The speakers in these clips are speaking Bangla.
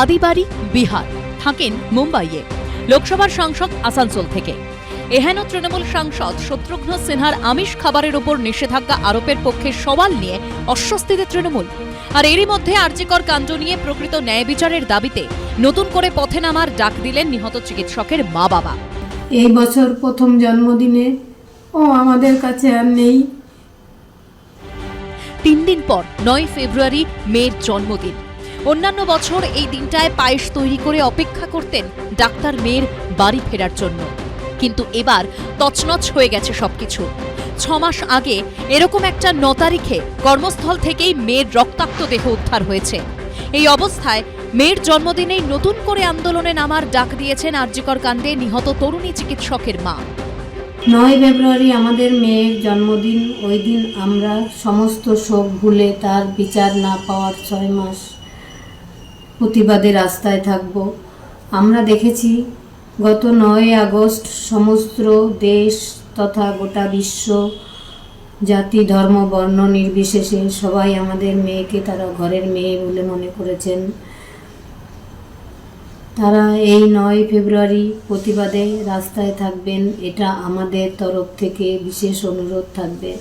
আদিবাড়ি বিহার, থাকেন মুম্বাইয়ে। লোকসভার সাংসদ আসানসোল থেকে। এহেন তৃণমূল সাংসদ শত্রুঘ্ন সিনহার আমিষ খাবারের উপর নিষেধাজ্ঞা আরোপের পক্ষে সওয়াল নিয়ে অস্বস্তিতে তৃণমূল। আর এরই মধ্যে আরজিকর কাণ্ড নিয়ে প্রকৃত ন্যায় বিচারের দাবিতে নতুন করে পথে নামার ডাক দিলেন নিহত চিকিৎসকের মা বাবা। এই বছর প্রথম জন্মদিনে ও আমাদের কাছে আর নেই। 3 দিন পর 9 ফেব্রুয়ারি মেয়ের জন্মদিন। অন্যান্য বছর এই দিনটায় পায়েস তৈরি করে অপেক্ষা করতেন ডাক্তার মেয়ের বাড়ি ফেরার জন্য, কিন্তু এবার তছনছ হয়ে গেছে সবকিছু। 6 মাস আগে এরকম একটা 9 তারিখে কর্মস্থল থেকেই মেয়ের রক্তাক্ত দেহ উদ্ধার হয়েছে। এই অবস্থায় মেয়ের জন্মদিনেই নতুন করে আন্দোলনে নামার ডাক দিয়েছেন আরজিকর কাণ্ডে নিহত তরুণী চিকিৎসকের মা। 9 ফেব্রুয়ারি আমাদের মেয়ের জন্মদিন। ওই দিন আমরা সমস্ত শোক ভুলে তার বিচার না পাওয়ার 6 মাস প্রতিবাদে রাস্তায় থাকব। আমরা দেখেছি গত 9 আগস্ট সমস্ত দেশ তথা গোটা বিশ্ব, জাতি ধর্ম বর্ণ নির্বিশেষে সবাই আমাদের মেয়েকে তারা ঘরের মেয়ে বলে মনে করেছেন। তারা এই 9 ফেব্রুয়ারি প্রতিবাদে রাস্তায় থাকবেন, এটা আমাদের তরফ থেকে বিশেষ অনুরোধ থাকবে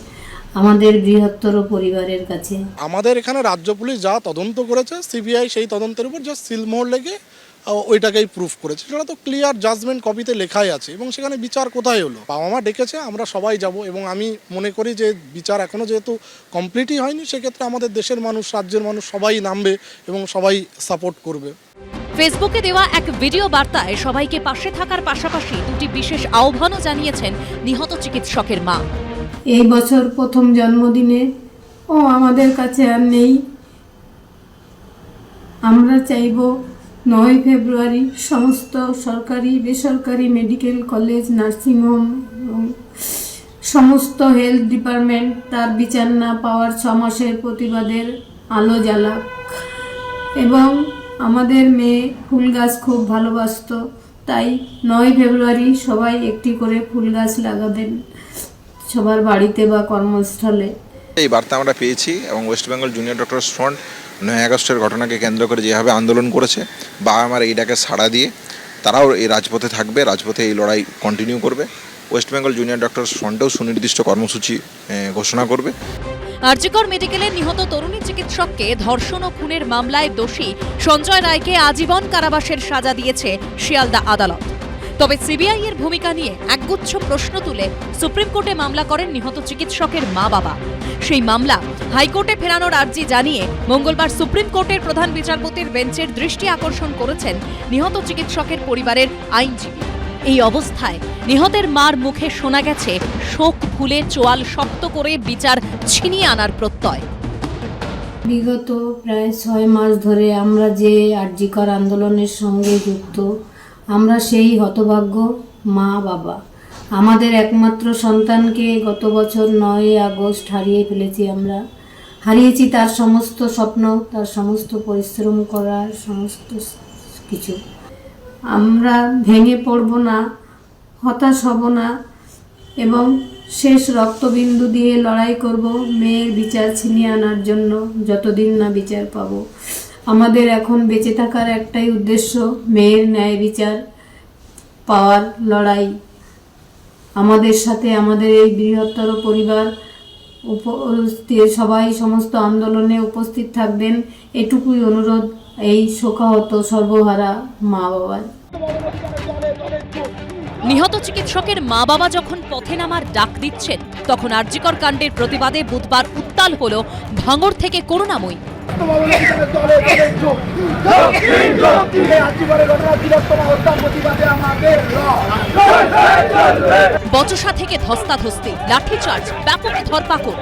আমাদের বৃহত্তর পরিবারের কাছে। আমাদের এখানে রাজ্য পুলিশ যা তদন্ত করেছে, সিবিআই সেই তদন্তের উপর যা সিলমোহর লেগে ওইটাকেই প্রুফ করেছে, সেটা তো ক্লিয়ার জাজমেন্ট কপিতে লেখাই আছে। এবং সেখানে বিচার কোথায় হলো? বাবা মা ডেকেছে, আমরা সবাই যাব। এবং আমি মনে করি যে বিচার এখনও যেহেতু কমপ্লিটই হয়নি, সেক্ষেত্রে আমাদের দেশের মানুষ, রাজ্যের মানুষ সবাই নামবে এবং সবাই সাপোর্ট করবে। ফেসবুকে দেওয়া এক ভিডিও বার্তায় সবাইকে পাশে থাকার পাশাপাশি দুটি বিশেষ আহ্বানও জানিয়েছেন নিহত চিকিৎসকের মা। এই বছর প্রথম জন্মদিনে ও আমাদের কাছে আর নেই। আমরা চাইব 9 ফেব্রুয়ারি সমস্ত সরকারি বেসরকারি মেডিকেল কলেজ, নার্সিংহোম এবং সমস্ত হেলথ ডিপার্টমেন্ট তার বিচার না পাওয়ার 6 মাসের প্রতিবাদের আলো জ্বালাক। এবং আমাদের মেয়ে ফুল গাছ খুব ভালোবাসত, তাই 9 ফেব্রুয়ারি সবাই একটি করে ফুল গাছ লাগাবেন সবার বাড়িতে বা কর্মস্থলে। এই বার্তা আমরা পেয়েছি এবং West Bengal junior doctors front 9 আগস্টের ঘটনাকে কেন্দ্র করে যেভাবে আন্দোলন করেছে, বাবা মার এই ডাকে সাড়া দিয়ে তারাও এই রাজপথে থাকবে, রাজপথে এই লড়াই কন্টিনিউ করবে। ওয়েস্ট বেঙ্গল জুনিয়র ডক্টরস ফ্রন্টেও সুনির্দিষ্ট কর্মসূচি ঘোষণা করবে। আরজিকর মেডিকেলের নিহত তরুণী চিকিৎসককে ধর্ষণ ও খুনের মামলায় দোষী সঞ্জয় রায়কে আজীবন কারাবাসের সাজা দিয়েছে শিয়ালদা আদালত। তবে সিবিআই এর ভূমিকা নিয়ে একগুচ্ছ প্রশ্ন তুলে সুপ্রিম কোর্টে মামলা করেন নিহত চিকিৎসকের মা বাবা। সেই মামলা হাইকোর্টে ফেরানোর আর্জি জানিয়ে মঙ্গলবার সুপ্রিম কোর্টের প্রধান বিচারপতির বেঞ্চের দৃষ্টি আকর্ষণ করেছেন নিহত চিকিৎসকের পরিবারের আইনজীবী। এই অবস্থায় নিহতের মার মুখে শোনা গেছে শোক ভুলে চোয়াল শক্ত করে বিচার ছিনিয়ে আনার প্রত্যয়। বিগত প্রায় 6 মাস ধরে আমরা যে আরজিকর আন্দোলনের সঙ্গে যুক্ত, আমরা সেই হতভাগ্য মা বাবা। আমাদের একমাত্র সন্তানকে গত বছর 9 আগস্ট হারিয়ে ফেলেছি। আমরা হারিয়েছি তার সমস্ত স্বপ্ন, তার সমস্ত পরিশ্রম করার সমস্ত কিছু। আমরা ভেঙে পড়ব না, হতাশ হব না এবং শেষ রক্তবিন্দু দিয়ে লড়াই করব মেয়ের বিচার ছিনিয়ে আনার জন্য, যতদিন না বিচার পাব। আমাদের এখন বেঁচে থাকার একটাই উদ্দেশ্য, মেয়ের ন্যায় বিচার পাওয়ার লড়াই। আমাদের সাথে আমাদের এই বৃহত্তর পরিবার সবাই সমস্ত আন্দোলনে উপস্থিত থাকবেন, এটুকুই অনুরোধ এই শোকাহত সর্বহারা মা বাবার। নিহত চিকিৎসকের মা বাবা যখন পথে নামার ডাক দিচ্ছেন, তখন আরজিকর কাণ্ডের প্রতিবাদে বুধবার উত্তাল হল ভাঙড় থেকে করুণাময়ী। বচসা থেকে ধস্তাধস্তি, লাঠিচার্জ, ব্যাপক ধরপাকড়।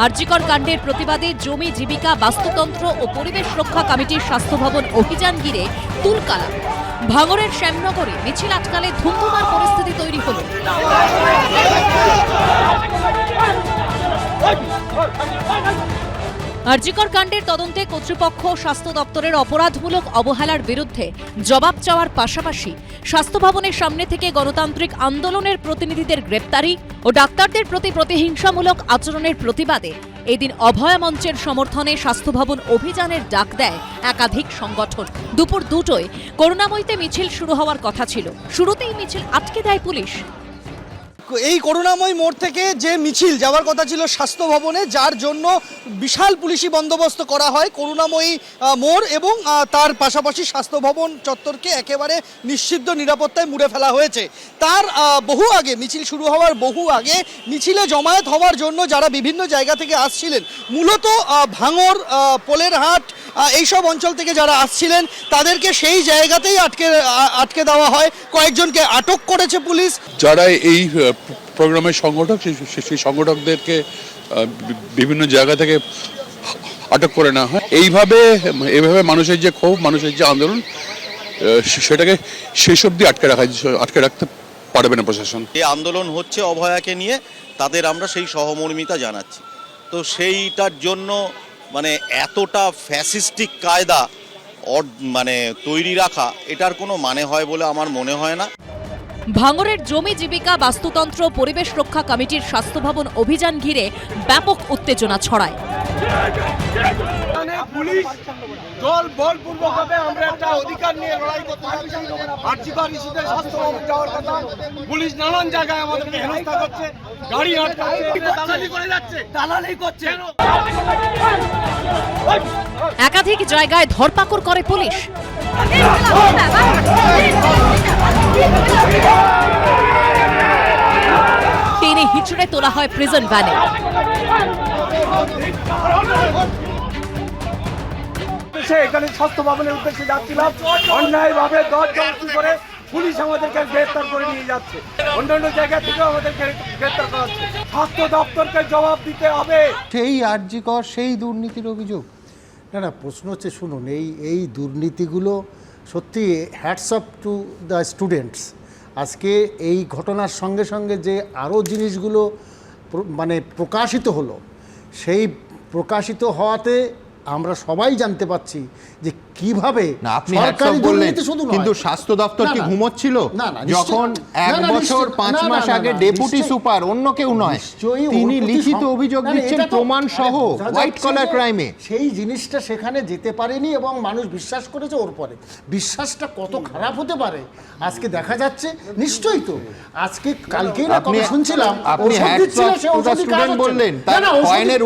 আরজিকর কাণ্ডের প্রতিবাদে জমি জীবিকা বাস্তুতন্ত্র ও পরিবেশ রক্ষা কমিটির স্বাস্থ্য ভবন অভিযান ঘিরে তুলকালা। ভাঙড়ের শ্যামনগরে মিছিল আটকালে ধুমধুমার পরিস্থিতি তৈরি হল। আরজিকর কাণ্ডের তদন্তে কর্তৃপক্ষ স্বাস্থ্য দপ্তরের অপরাধমূলক অবহেলার বিরুদ্ধে জবাব চাওয়ার পাশাপাশি স্বাস্থ্য ভবনের সামনে থেকে গণতান্ত্রিক আন্দোলনের প্রতিনিধিদের গ্রেপ্তারি ও ডাক্তারদের প্রতি প্রতিহিংসামূলক আচরণের প্রতিবাদে এদিন অভয়া মঞ্চের সমর্থনে স্বাস্থ্য ভবন অভিযানের ডাক দেয় একাধিক সংগঠন। দুপুর 2টোয় করুণাময়ীতে মিছিল শুরু হওয়ার কথা ছিল, শুরুতেই মিছিল আটকে দেয় পুলিশ। এই করুণাময় মোড় থেকে যে মিছিল যাওয়ার কথা ছিল স্বাস্থ্য ভবনে, যার জন্য বিশাল পুলিশি বন্দোবস্ত করা হয় করুণাময়ী মোড় এবং তার পাশাপাশি স্বাস্থ্য ভবন চত্বরকে একেবারে নিষিদ্ধ নিরাপত্তায় মুড়ে ফেলা হয়েছে। তার বহু আগে, মিছিল শুরু হওয়ার বহু আগে মিছিলে জমায়েত হওয়ার জন্য যারা বিভিন্ন জায়গা থেকে আসছিলেন, মূলত ভাঙড়, পোলেরহাট এইসব অঞ্চল থেকে যারা আসছিলেন তাদেরকে সেই জায়গাতেই আটকে দেওয়া হয়। কয়েকজনকে আটক করেছে পুলিশ। যারা এই প্রোগ্রামের সংগঠক, সেই সংগঠকদেরকে বিভিন্ন জায়গা থেকে আটক করে নেওয়া হয়। এইভাবে মানুষের যে ক্ষোভ, মানুষের যে আন্দোলন, সেটাকে শেষ অবধি আটকে রাখতে পারবে না প্রশাসন। এই আন্দোলন হচ্ছে অভয়াকে নিয়ে, তাদের আমরা সেই সহমর্মিতা জানাচ্ছি। তো সেইটার জন্য মানে এতটা ফ্যাসিস্টিক কায়দা তৈরি রাখা, এটার কোনো মানে হয় বলে আমার মনে হয় না। ভাঙড়ের জমি জীবিকা বাস্তুতন্ত্র পরিবেশ রক্ষা কমিটির স্বাস্থ্য ভবন অভিযান ঘিরে ব্যাপক উত্তেজনা ছড়ায়। পুলিশ দল বলপূর্বকভাবে আমরা একটা অধিকার নিয়ে লড়াই করতে আর্জিকর ইস্যুতে স্বাস্থ্য ভবন যাওয়ার কথা, পুলিশ নানান জায়গায় আমাদেরকে হেনস্থা করছে, গাড়ি আটকাচ্ছে, দালালি করে যাচ্ছে, দালালি করছে। একাধিক জায়গায় ধরপাকড় করে পুলিশ। টেনে হিচড়ে তোলা হয় প্রিজন ভ্যানে। এখানে স্বাস্থ্য ভবনের উদ্দেশ্যে যাচ্ছিলাম, অন্যায়ভাবে 10 জন করে পুলিশ আমাদেরকে গ্রেফতার করে নিয়ে যাচ্ছে, অন্যান্য জায়গা থেকেও আমাদেরকে গ্রেফতার করা হচ্ছে। স্বাস্থ্য দপ্তরকে জবাব দিতে হবে। সেই আরজিকর, সেই দুর্নীতির অভিযোগ। না, প্রশ্ন হচ্ছে, শুনুন, এই দুর্নীতিগুলো সত্যি hats off to the students. আজকে এই ঘটনার সঙ্গে সঙ্গে যে আরও জিনিসগুলো প্রকাশিত হলো, সেই প্রকাশিত হওয়াতে আমরা সবাই জানতে পাচ্ছি যে কিভাবে আপনি বললেন, কিন্তু স্বাস্থ্য দপ্তর কি ঘুমোচ্ছিল যখন 1 বছর 5 মাস আগে ডেপুটি সুপার, অন্য কেউ নয়, তিনি লিখিত অভিযোগ দিচ্ছেন প্রমাণ সহ হোয়াইট কলার ক্রাইমে? সেই জিনিসটা সেখানে যেতে পারেনি এবং মানুষ বিশ্বাস করেছে। ওর পরে বিশ্বাসটা কত খারাপ হতে পারে আজকে দেখা যাচ্ছে। নিশ্চয়ই তো আজকে কালকেই না কবে শুনছিলাম আপনি স্টুডেন্ট বললেন, তার কয়েনের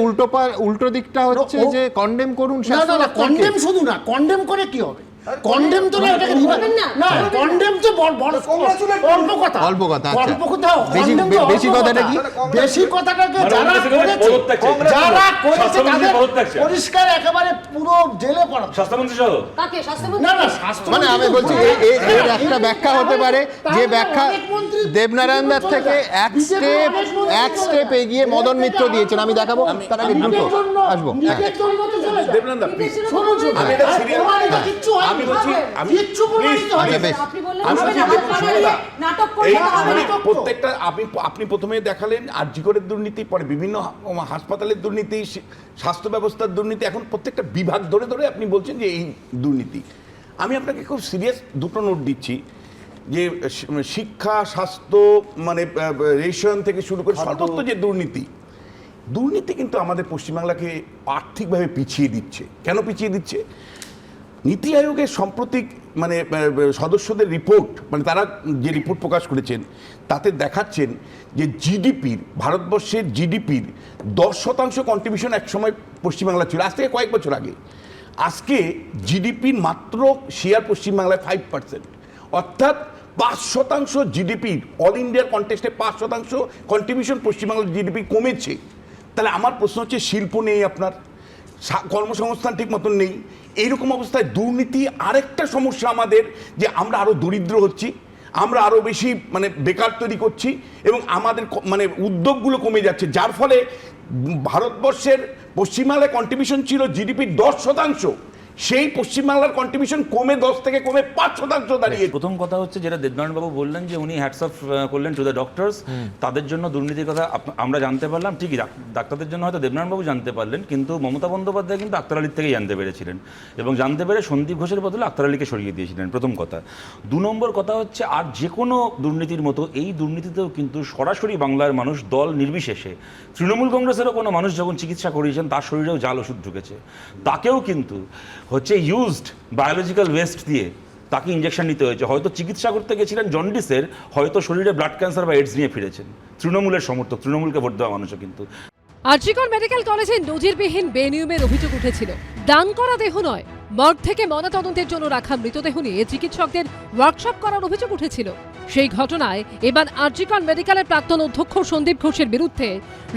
উল্টো দিকটা হচ্ছে যে কন্ডেম করুন স্বাস্থ্য দপ্তরকে। কন্ডেম শুধু না, কন্ডেম করে কি হবে? কন্ডেম তো না, এটাকে দিবেন না। কন্ডেম তো অল্প কথা, অল্প কথা। অল্প কথা। বেশি কথাটা কি? বেশি কথাটাকে যারা করেছে তাদের পরিষ্কার একেবারে পুরো জেলে পড়া। স্বাস্থ্যমন্ত্রী সহ কাকে? স্বাস্থ্যমন্ত্রী? না, মানে আমি বলছি এর একটা ব্যাখ্যা হতে পারে, যে ব্যাখ্যা দেবনারায়ণ দাস থেকে এক স্টেপ এগিয়ে মদন মিত্র দিয়েছেন। আমি দেখাবো, তার আগে দ্রুত আসবো। দেবনারায়ণ দা প্লিজ, আমি এটা সিরিয়াস, আমি বলছি, প্রত্যেকটা আপনি প্রথমে দেখালেন আরজিকরের দুর্নীতি, পরে বিভিন্ন হাসপাতালের দুর্নীতি, স্বাস্থ্য ব্যবস্থার দুর্নীতি, এখন প্রত্যেকটা বিভাগ ধরে ধরে আপনি বলছেন যে এই দুর্নীতি। আমি আপনাকে খুব সিরিয়াস দুটো নোট দিচ্ছি, যে শিক্ষা, স্বাস্থ্য, রেশন থেকে শুরু করে সর্বত্র যে দুর্নীতি কিন্তু আমাদের পশ্চিমবাংলাকে আর্থিকভাবে পিছিয়ে দিচ্ছে। কেন পিছিয়ে দিচ্ছে? নীতি আয়োগের সাম্প্রতিক সদস্যদের রিপোর্ট, তারা যে রিপোর্ট প্রকাশ করেছেন, তাতে দেখাচ্ছেন যে ভারতবর্ষের জিডিপির 10% কন্ট্রিবিউশন একসময় পশ্চিমবাংলা ছিল, আজ থেকে কয়েক বছর আগে। আজকে জিডিপির মাত্র শেয়ার পশ্চিমবাংলায় 5%, অর্থাৎ 5% জিডিপির অল ইন্ডিয়ার কন্টেক্সটে 5% কন্ট্রিবিউশন পশ্চিমবাংলার জিডিপি কমেছে। তাহলে আমার প্রশ্ন হচ্ছে, শিল্প নেই, আপনার কর্মসংস্থান ঠিক মতন নেই। এইরকম অবস্থায় দুর্নীতি আরেকটা সমস্যা আমাদের, যে আমরা আরও দরিদ্র হচ্ছি, আমরা আরও বেশি বেকার তৈরি করছি এবং আমাদের উদ্যোগগুলো কমে যাচ্ছে, যার ফলে ভারতবর্ষের পশ্চিমবাংলায় কন্ট্রিবিউশন ছিল জিডিপির 10%, সেই পশ্চিমবাংলার কন্ট্রিবিউশন কমে 10 থেকে কমে 5% দাঁড়িয়ে। প্রথম কথা হচ্ছে যেটা দেবনারায়ণ বাবু বললেন যে উনি হ্যাটস অফ করলেন টু দ্য ডক্টরস, তাদের জন্য দুর্নীতির কথা আমরা জানতে পারলাম ঠিকই, ডাক্তারদের জন্য হয়তো দেবনারায়ণ বাবু জানতে পারলেন, কিন্তু মমতা বন্দ্যোপাধ্যায় কিন্তু আক্তার আলীর থেকেই জানতে পেরেছিলেন এবং জানতে পেরে সন্দীপ ঘোষের বদলে আক্তার আলীকে সরিয়ে দিয়েছিলেন, প্রথম কথা। 2 নম্বর কথা হচ্ছে আর যে কোনো দুর্নীতির মতো এই দুর্নীতিতেও কিন্তু সরাসরি বাংলার মানুষ দল নির্বিশেষে, তৃণমূল কংগ্রেসেরও কোনো মানুষ যখন চিকিৎসা করিয়েছেন তার শরীরেও জাল ওষুধ ঢুকেছে, তাকেও কিন্তু হচ্ছে ইউজড বায়োলজিক্যাল ওয়েস্ট দিয়ে তাকে ইঞ্জেকশন নিতে হয়েছে। হয়তো চিকিৎসা করতে গেছিলেন জন্ডিসের, হয়তো শরীরে ব্লাড ক্যান্সার বা এইডস নিয়ে ফিরেছেন। তৃণমূলের সমর্থক, তৃণমূলকে ভোট দেওয়া মানুষও কিন্তু। আরজিকর মেডিকেল কলেজে নজিরবিহীন বেনিয়মের অভিযোগ উঠেছিল। দান করা দেহ নয়, মর্গ থেকে ময়নাতদন্তের জন্য রাখা মৃতদেহ নিয়ে চিকিৎসকদের ওয়ার্কশপ করার অভিযোগ উঠেছিল। সেই ঘটনায় এবার আরজিকর মেডিকেলের প্রাক্তন অধ্যক্ষ সন্দীপ ঘোষের বিরুদ্ধে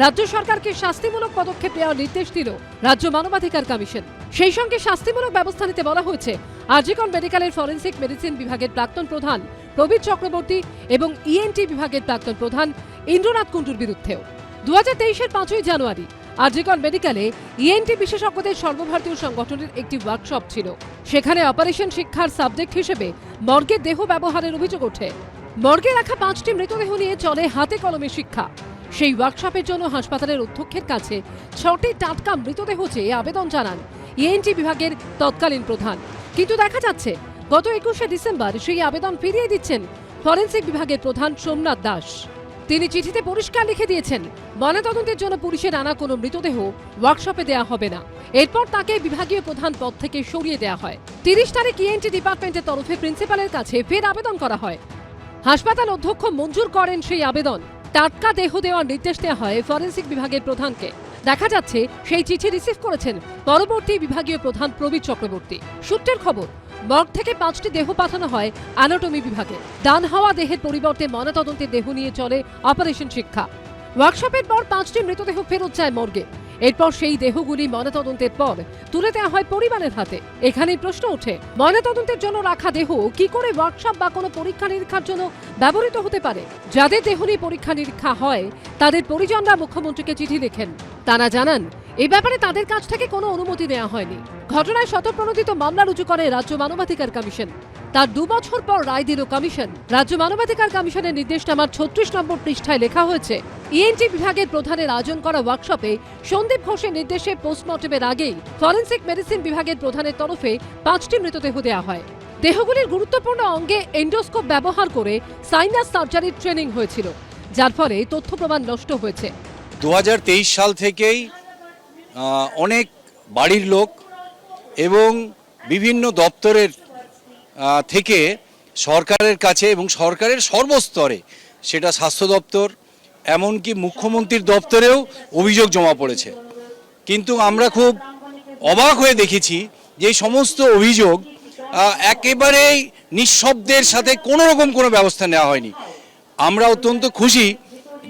রাজ্য সরকারকে শাস্তিমূলক পদক্ষেপ নেওয়ার নির্দেশ দিল রাজ্য মানবাধিকার কমিশন। সেই সঙ্গে শাস্তিমূলক ব্যবস্থা নিতে বলা হয়েছে আরজিকর মেডিকেলের ফরেনসিক মেডিসিন বিভাগের প্রাক্তন প্রধান প্রবীর চক্রবর্তী এবং ইএনটি বিভাগের প্রাক্তন প্রধান ইন্দ্রনাথ কুণ্ডুর বিরুদ্ধেও। 2023-এর 5ই জানুয়ারি আরজিকর মেডিকেলে ইএনটি বিশেষজ্ঞদের সর্বভারতীয় সংগঠনের একটি ওয়ার্কশপ ছিল। সেখানে অপারেশন শিক্ষার সাবজেক্ট হিসেবে মর্গের দেহ ব্যবহারের অভিযোগ ওঠে। মর্গে রাখা 5টি মৃতদেহ নিয়ে চলে হাতে কলমে শিক্ষা। সেই ওয়ার্কশপের জন্য হাসপাতালের অধ্যক্ষের কাছে 6টি টাটকা মৃতদেহ চেয়ে আবেদন জানান ইএনটি বিভাগের তৎকালীন প্রধান। কিন্তু দেখা যাচ্ছে গত 21শে ডিসেম্বর সেই আবেদন ফিরিয়ে দিচ্ছেন ফরেনসিক বিভাগের প্রধান সোমনাথ দাস। তিনি চিঠিতে পরিষ্কার লিখে দিয়েছেন ময়নাতদন্তের জন্য পুলিশের আনা কোনো মৃতদেহ ওয়ার্কশপে দেয়া হবে না। এরপর তাকে বিভাগীয় প্রধান পদ থেকে সরিয়ে দেওয়া হয়। 30 তারিখ ইএনটি ডিপার্টমেন্টের তরফে প্রিন্সিপালের কাছে ফের আবেদন করা হয়। হাসপাতাল অধ্যক্ষ মঞ্জুর করেন সেই আবেদন। টাটকা দেহ দেওয়ার নির্দেশ দেওয়া হয় ফরেনসিক বিভাগের প্রধানকে। দেখা যাচ্ছে সেই চিঠি রিসিভ করেছেন পরবর্তী বিভাগীয় প্রধান প্রবীর চক্রবর্তী। সূত্রের খবর, মর্গ থেকে 5টি দেহ পাঠানো হয় অ্যানাটমি বিভাগে। দান হওয়া দেহের পরিবর্তে ময়নাতদন্তের দেহ নিয়ে চলে অপারেশন শিক্ষা। ওয়ার্কশপের পর 5টি মৃতদেহ ফেরত যায় মর্গে। এরপর সেই দেহগুলি ময়নাতদন্তের পর তুলে দেওয়া হয় পরিবারের হাতে। এখানেই প্রশ্ন ওঠে, ময়নাতদন্তের জন্য রাখা দেহ কি করে ওয়ার্কশপ বা কোনো পরীক্ষা নিরীক্ষার জন্য ব্যবহৃত হতে পারে? যাদের দেহ নিয়ে পরীক্ষা নিরীক্ষা হয় তাদের পরিজনরা মুখ্যমন্ত্রীকে চিঠি লেখেন। তারা জানান এ ব্যাপারে তাদের কাছ থেকে কোনো অনুমতি নেওয়া হয়নি। ঘটনায় স্বতঃপ্রণোদিত মামলা রুজু করে রাজ্য মানবাধিকার কমিশন। তার 2 বছর পর রায় দিল কমিশন। রাজ্য মানবাধিকার কমিশনের নির্দেশনামার 36 নম্বর পৃষ্ঠায় লেখা হয়েছে, ইএনটি বিভাগের প্রধানের আয়োজন করা ওয়ার্কশপে সন্দীপ ঘোষের নির্দেশে পোস্টমর্টেমের আগেই ফরেনসিক মেডিসিন বিভাগের প্রধানের তরফে 5টি মৃতদেহ দেওয়া হয়। দেহগুলির গুরুত্বপূর্ণ অঙ্গে এন্ডোস্কোপ ব্যবহার করে সাইনাস সার্জারির ট্রেনিং হয়েছিল, যার ফলে তথ্য প্রমাণ নষ্ট হয়েছে। 2023 সাল থেকেই অনেক বাড়ির লোক এবং বিভিন্ন দপ্তরের থেকে সরকারের কাছে এবং সরকারের সর্বস্তরে, সেটা স্বাস্থ্য দপ্তর এমনকি মুখ্যমন্ত্রীর দপ্তরেও অভিযোগ জমা পড়েছে। কিন্তু আমরা খুব অবাক হয়ে দেখেছি যে সমস্ত অভিযোগ একেবারেই নিঃশব্দের সাথে কোনো রকম কোনো ব্যবস্থা নেওয়া হয়নি। আমরা অত্যন্ত খুশি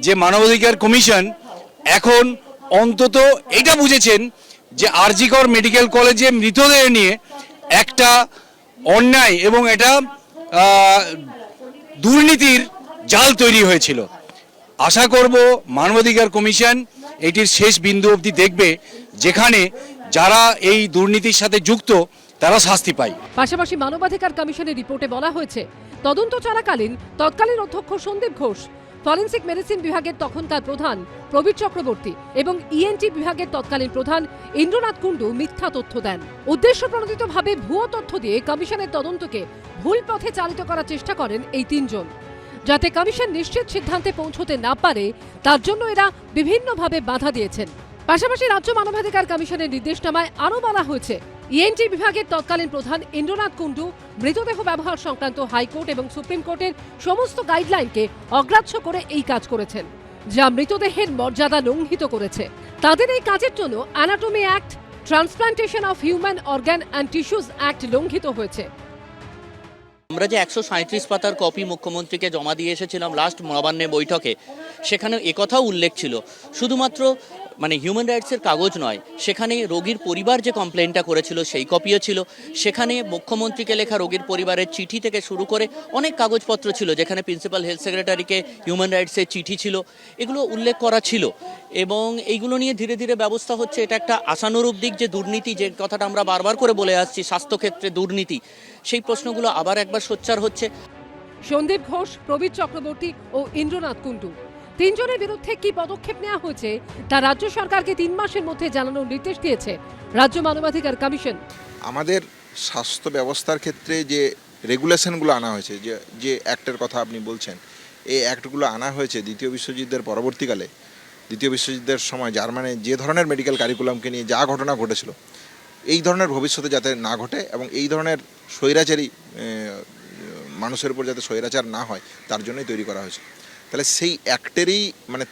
যে মানবাধিকার কমিশন এখন অন্তত এটা বুঝেছেন যে আরজিকর মেডিকেল কলেজে মৃতদেহ নিয়ে একটা অন্যায় এবং এটা দুর্নীতির জাল তৈরি হয়েছিল। আশা করব মানবাধিকার কমিশন এটির শেষ বিন্দু অবধি দেখবে, যেখানে যারা এই দুর্নীতির সাথে যুক্ত তারা শাস্তি পায়। পাশাপাশি মানবাধিকার কমিশনের রিপোর্টে বলা হয়েছে, তদন্ত চলাকালীন তৎকালীন অধ্যক্ষ সন্দীপ ঘোষ, ফরেনসিক মেডিসিন বিভাগের তখনকার প্রধান প্রবীর চক্রবর্তী এবং ইএনটি বিভাগের তৎকালীন প্রধান ইন্দ্রনাথ কুণ্ডু মিথ্যা তথ্য দেন। উদ্দেশ্যপ্রণোদিতভাবে ভুয়ো তথ্য দিয়ে কমিশনের তদন্তকে ভুল পথে চালিত করার চেষ্টা করেন এই 3 জন। যাতে কমিশন নিশ্চিত সিদ্ধান্তে পৌঁছতে না পারে তার জন্য এরা বিভিন্নভাবে বাধা দিয়েছেন। পাশাপাশি রাজ্য মানবাধিকার কমিশনের নির্দেশনামায় আরও বলা হয়েছে, ইএনটি বিভাগের তৎকালীন প্রধান ইন্দ্রনাথ কুণ্ডু মৃতদেহ ব্যবহার সংক্রান্ত হাইকোর্ট এবং সুপ্রিম কোর্টের সমস্ত গাইডলাইনকে অগ্রাহ্য করে এই কাজ করেছেন, যা মৃতদেহের মর্যাদা লঙ্ঘিত করেছে। তাদের এই কাজের জন্য anatomy act, transplantation of human organ and tissues act লঙ্ঘিত হয়েছে। আমরা যে 137 পাতার কপি মুখ্যমন্ত্রীকে জমা দিয়ে এসেছিলাম লাস্ট নবান্নে বৈঠকে, সেখানে একথাও উল্লেখ ছিল শুধুমাত্র মানে হিউম্যান রাইটসের কাগজ নয়, সেখানে রোগীর পরিবার যে কমপ্লেনটা করেছিল সেই কপিও ছিল, সেখানে মুখ্যমন্ত্রীকে লেখা রোগীর পরিবারের চিঠি থেকে শুরু করে অনেক কাগজপত্র ছিল, যেখানে প্রিন্সিপাল হেলথ সেক্রেটারিকে হিউম্যান রাইটসের চিঠি ছিল, এগুলো উল্লেখ করা ছিল। এবং এইগুলো নিয়ে ধীরে ধীরে ব্যবস্থা হচ্ছে। এটা একটা আশানুরূপ দিক যে দুর্নীতি, যে কথাটা আমরা বারবার করে বলে আসছি, স্বাস্থ্যক্ষেত্রে দুর্নীতি, সেই প্রশ্নগুলো আবার একবার সোচ্চার হচ্ছে। সন্দীপ ঘোষ, প্রবীর চক্রবর্তী ও ইন্দ্রনাথ কুণ্ডু তিনজনের বিরুদ্ধে কি পদক্ষেপ নেওয়া হয়েছে তা রাজ্য সরকারকে 3 মাসের মধ্যে জানানোর নির্দেশ দিয়েছে রাজ্য মানবাধিকার কমিশন। আমাদের স্বাস্থ্য ব্যবস্থার ক্ষেত্রে যে রেগুলেশনগুলো আনা হয়েছে, যে অ্যাক্টের কথা আপনি বলছেন, এই অ্যাক্টগুলো আনা হয়েছে দ্বিতীয় বিশ্বযুদ্ধের পরবর্তীকালে। দ্বিতীয় বিশ্বযুদ্ধের সময় জার্মানি যে ধরনের মেডিকেল কারিকুলামকে নিয়ে যা ঘটনা ঘটেছিল, এই ধরনের ভবিষ্যতে যাতে না ঘটে এবং এই ধরনের স্বৈরাচারী মানুষের উপর যাতে স্বৈরাচার না হয়, তার জন্যই তৈরি করা হয়েছে। তাহলে সেই অ্যাক্টেরই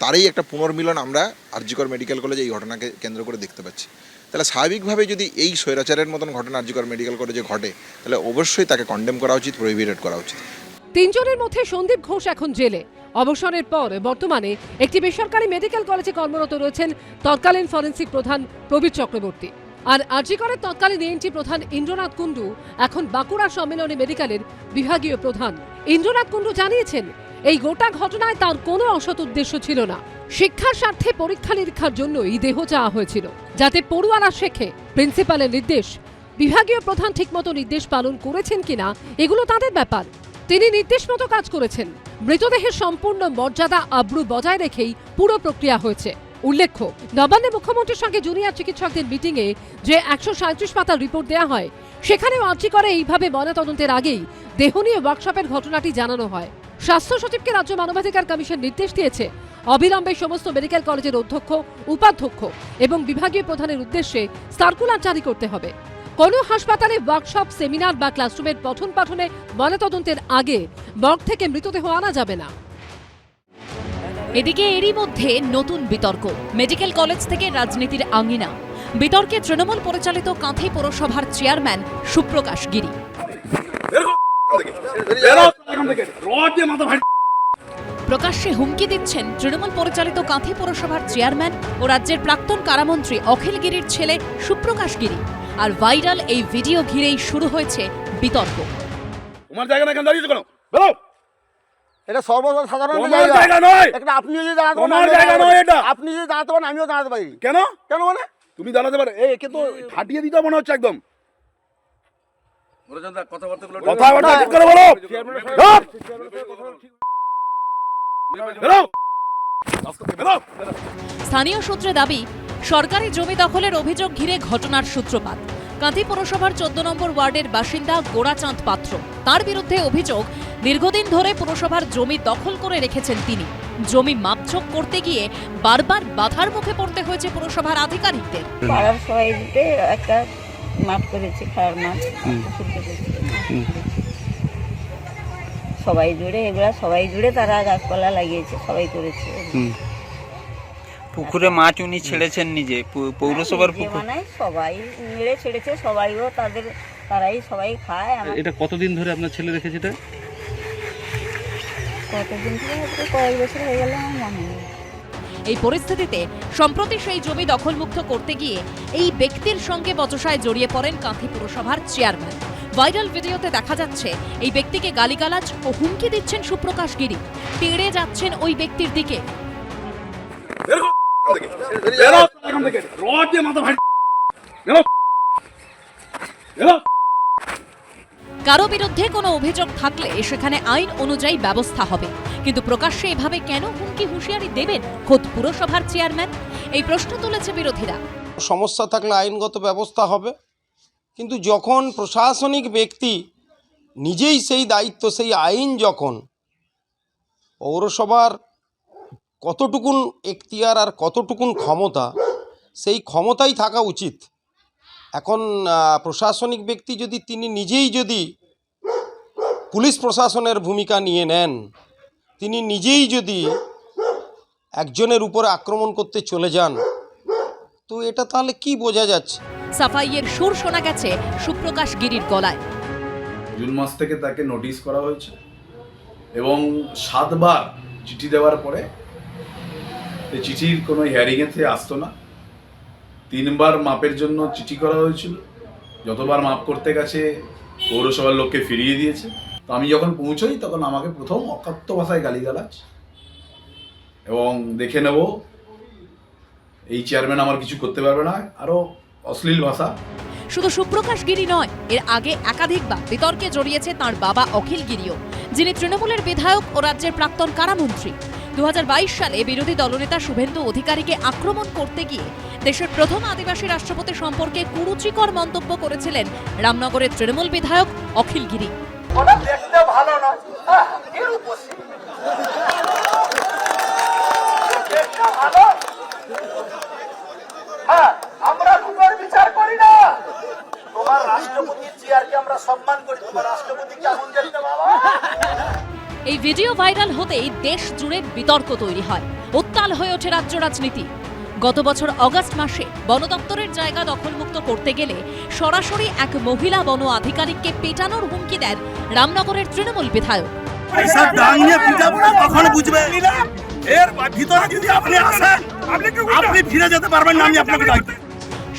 তারই একটা পুনর্মিলন আমরা আরজিকর মেডিকেল কলেজে এই ঘটনাকে কেন্দ্র করে দেখতে পাচ্ছি। তাহলে স্বাভাবিকভাবে যদি এই স্বৈরাচারের মতন ঘটনা আরজিকর মেডিকেল কলেজে ঘটে, তাহলে অবশ্যই তাকে কন্ডেম করা উচিত, প্রহিবিটেড করা উচিত। তিনজনের মধ্যে সন্দীপ ঘোষ এখন জেলে। অবসরের পর বর্তমানে একটি বেসরকারি মেডিকেল কলেজে কর্মরত রয়েছেন তৎকালীন ফরেন্সিক প্রধান প্রবীর চক্রবর্তী। আর আরজিকরের তৎকালীন এএনটি প্রধান ইন্দ্রনাথ কুণ্ডু এখন বাঁকুড়া সম্মেলনী মেডিকেলের বিভাগীয় প্রধান। ইন্দ্রনাথ কুণ্ডু জানিয়েছেন, এই গোটা ঘটনায় তার কোনো অসৎ উদ্দেশ্য ছিল না। শিক্ষার স্বার্থে পরীক্ষা নিরীক্ষার জন্যই দেহ চাওয়া হয়েছিল, যাতে পড়ুয়ারা শেখে। প্রিন্সিপালের নির্দেশ, বিভাগীয় প্রধান ঠিকমতো নির্দেশ পালন করেছেন কিনা এগুলো তাদের ব্যাপার। তিনি নির্দেশ মতো কাজ করেছেন। মৃতদেহের সম্পূর্ণ মর্যাদা আব্রু বজায় রেখেই পুরো প্রক্রিয়া হয়েছে। উল্লেখ্য, নবান্নে মুখ্যমন্ত্রীর সঙ্গে জুনিয়র চিকিৎসকদের মিটিংয়ে যে 137 পাতার রিপোর্ট দেওয়া হয়, সেখানেও আরজিকরে এইভাবে ময়নাতদন্তের আগেই দেহ নিয়ে ওয়ার্কশপের ঘটনাটি জানানো হয়। স্বাস্থ্য সচিবকে রাজ্য মানবাধিকার কমিশন নির্দেশ দিয়েছে অবিলম্বে সমস্ত মেডিকেল কলেজের অধ্যক্ষ, উপাধ্যক্ষ এবং বিভাগীয় প্রধানের উদ্দেশ্যে সার্কুলার জারি করতে হবে। কোনো হাসপাতালে ওয়ার্কশপ, সেমিনার বা ক্লাসরুমের পঠন পাঠনে ময়নাতদন্তের আগে মর্গ থেকে মৃতদেহ আনা যাবে না। এদিকে এরই মধ্যে নতুন বিতর্ক, মেডিকেল কলেজ থেকে রাজনীতির আঙিনা। বিতর্কে তৃণমূল পরিচালিত কাঁথি পৌরসভার চেয়ারম্যান সুপ্রকাশ গিরি। প্রকাশ্যে হুমকি দিচ্ছেন তৃণমূল পরিচালিত কাঁথি পৌরসভার চেয়ারম্যান ও রাজ্যের প্রাক্তন কারামন্ত্রী অখিল গিরির ছেলে সুপ্রকাশ গিরি। আর ভাইরাল এই ভিডিও ঘিরেই শুরু হয়েছে বিতর্ক। তোমার জায়গা না, কেন দাঁড়িয়েছো কেন? বেরো। এটা সর্বসাধারণ জায়গা নয়। আপনি যদি দাঁড়াতে পারেন, তোমার জায়গা নয় এটা। আপনি যদি দাঁড়াতে পারেন, আমিও দাঁড়াতে পারি। কেন? কেন মানে? তুমি দাঁড়াতে পারো? একে তো ফাটিয়ে দিতে মনে হচ্ছে একদম। কথাবার্তা ঠিক করে বলো। বেরো। বেরো। স্থানীয় সূত্রে দাবি, সরকারি জমি দখলের অভিযোগ ঘিরে ঘটনার সূত্রপাত। কাঁথি পৌরসভার 14 নম্বর ওয়ার্ডের বাসিন্দা গোড়াচাঁদ পাত্র। তার বিরুদ্ধে অভিযোগ, দীর্ঘদিন ধরে পুরসভার জমি দখল করে রেখেছেন তিনি। জমি মাপঝোঁক করতে গিয়ে বারবার বাধার মুখে পড়তে হয়েছে পুরসভার আধিকারিকদের। পাড়ার সবাই একটা মাপ করেছে, খাওয়ার মাপ সবাই জুড়ে, এগুলা সবাই জুড়ে তারা গাছপালা লাগিয়েছে, সবাই করেছে। পুকুরে মাছ উনি ছেড়েছেন নিজে, পৌরসভার পুকুর সবাই মিলে ছেড়েছে, সবাইও তারাই সবাই খায়। এটা কতদিন ধরে আপনার ছেলে রেখেছে? এটা কতদিন ধরে, কয়েক বছর হয়ে গেল আমার মনে নেই। এই পরিস্থিতিতে সম্প্রতি সেই জমি দখলমুক্ত করতে গিয়ে এই ব্যক্তির সঙ্গে বচসায় জড়িয়ে পড়েন কাঁথি পুরসভার চেয়ারম্যান। ভাইরাল ভিডিওতে দেখা যাচ্ছে এই ব্যক্তিকে গালিগালাজ ও হুমকি দিচ্ছেন সুপ্রকাশ গিরি। তেড়ে যাচ্ছেন ওই ব্যক্তির দিকে। কারো বিরুদ্ধে কোনো অভিযোগ থাকলে সেখানে আইন অনুযায়ী ব্যবস্থা হবে, কিন্তু প্রকাশ্যে এভাবে কেন হুমকি হুঁশিয়ারি দেবেন খোদ পুরসভার চেয়ারম্যান? এই প্রশ্ন তুলেছে বিরোধীরা। সমস্যা থাকলে আইনগত ব্যবস্থা হবে, কিন্তু যখন প্রশাসনিক ব্যক্তি নিজেই সেই দায়িত্ব, সেই আইন যখন পৌরসভার কতটুকুন এখতিয়ার আর কতটুকুন ক্ষমতা, সেই ক্ষমতাই থাকা উচিত। এখন প্রশাসনিক ব্যক্তি যদি তিনি নিজেই যদি পুলিশ প্রশাসনের ভূমিকা নিয়ে নেন, তিনি নিজেই যদি একজনের উপরে আক্রমণ করতে চলে যান, তো এটা তাহলে কি বোঝা যাচ্ছে? সাফাইয়ের সুর শোনা গেছে সুপ্রকাশ গিরির গলায়। জুন মাস থেকে তাকে নোটিশ করা হয়েছে এবং 7 বার চিঠি দেওয়ার পরে এই চিঠির কোনো হিয়ারিংয়ে থেকে আসতো না। 3বার মাপের জন্য চিঠি করা হয়েছিল, যতবার মাপ করতে গেছে পৌরসভার লোককে ফিরিয়ে দিয়েছে। তো আমি যখন পৌঁছই তখন আমাকে প্রথম অকথ্য ভাষায় গালিগালাজ, এবং দেখে নেব এই চেয়ারম্যান আমার কিছু করতে পারবে না, আরও অশ্লীল ভাষা। শুধু সুপ্রকাশ গিরি নয়, এর আগে একাধিকবার বিতর্কে জড়িয়েছে তার বাবা অখিল গিরিও, যিনি তৃণমূলের বিধায়ক ও রাজ্যের প্রাক্তন কারামন্ত্রী। 2022 সালে বিরোধী দলনেতা শুভেন্দু অধিকারীকে আক্রমণ করতে গিয়ে দেশের প্রথম আদিবাসী রাষ্ট্রপতি সম্পর্কে কুরুচিকর মন্তব্য করেছিলেন রামনগরের তৃণমূল বিধায়ক অখিল গিরি। দেখতে ভালো নয়, আমরা রূপের বিচার করি না, তোমার রাষ্ট্রপতির চেয়ারকে আমরা সম্মান করি, তোমার রাষ্ট্রপতি কেমন দেখতে বাবা। এই ভিডিও ভাইরাল হতেই দেশ জুড়ে বিতর্ক তৈরি হয়, উত্তাল হয়ে ওঠে রাজ্য রাজনীতি। গত বছর অগাস্ট মাসে বন দপ্তরের জায়গা দখলমুক্ত করতে গেলে সরাসরি এক মহিলা বন আধিকারিককে পেটানোর হুমকি দেন রামনগরের তৃণমূল বিধায়ক।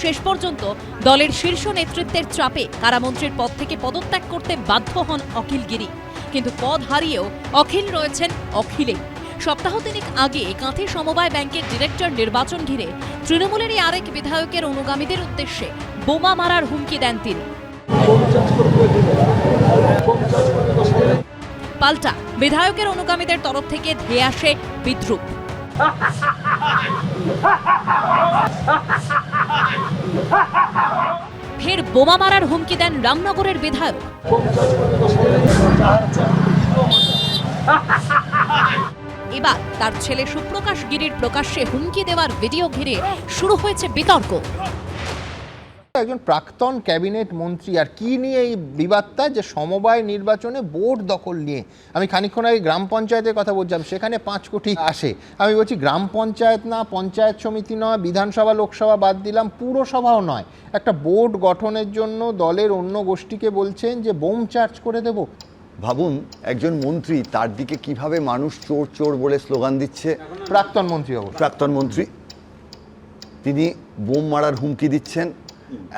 শেষ পর্যন্ত দলের শীর্ষ নেতৃত্বের চাপে কারামন্ত্রীর পদ থেকে পদত্যাগ করতে বাধ্য হন অখিল গিরি। কিন্তু পদ হারিয়েও অখিল রয়েছেন অখিলেই। সপ্তাহ তিনেক আগে কাঁথি সমবায় ব্যাংকের ডিরেক্টর নির্বাচন ঘিরে তৃণমূলেরই আরেক বিধায়কের অনুগামীদের উদ্দেশ্যে বোমা মারার হুমকি দেন তিনি। পাল্টা বিধায়কের অনুগামীদের তরফ থেকে ধেয়ে আসে বিদ্রুপ। ফের বোমা মারার হুমকি দেন রামনগরের বিধায়ক। এবার তার ছেলে সুপ্রকাশ গিরির প্রকাশ্যে হুমকি দেওয়ার ভিডিও ঘিরে শুরু হয়েছে বিতর্ক। একজন প্রাক্তন ক্যাবিনেট মন্ত্রী, আর কি নিয়ে এই বিবাদটা, যে সমবায় নির্বাচনে বোর্ড দখল নিয়ে। আমি খানিকক্ষণ আগে গ্রাম পঞ্চায়েতের কথা বলছিলাম, সেখানে 5 কোটি আসে। আমি বলছি গ্রাম পঞ্চায়েত না, পঞ্চায়েত সমিতি নয়, বিধানসভা লোকসভা বাদ দিলাম, পুরসভাও নয়, একটা বোর্ড গঠনের জন্য দলের অন্য গোষ্ঠীকে বলছেন যে বোম চার্জ করে দেব। ভাবুন একজন মন্ত্রী, তার দিকে কিভাবে মানুষ চোর চোর বলে স্লোগান দিচ্ছে। প্রাক্তন মন্ত্রী তিনি বোম মারার হুমকি দিচ্ছেন।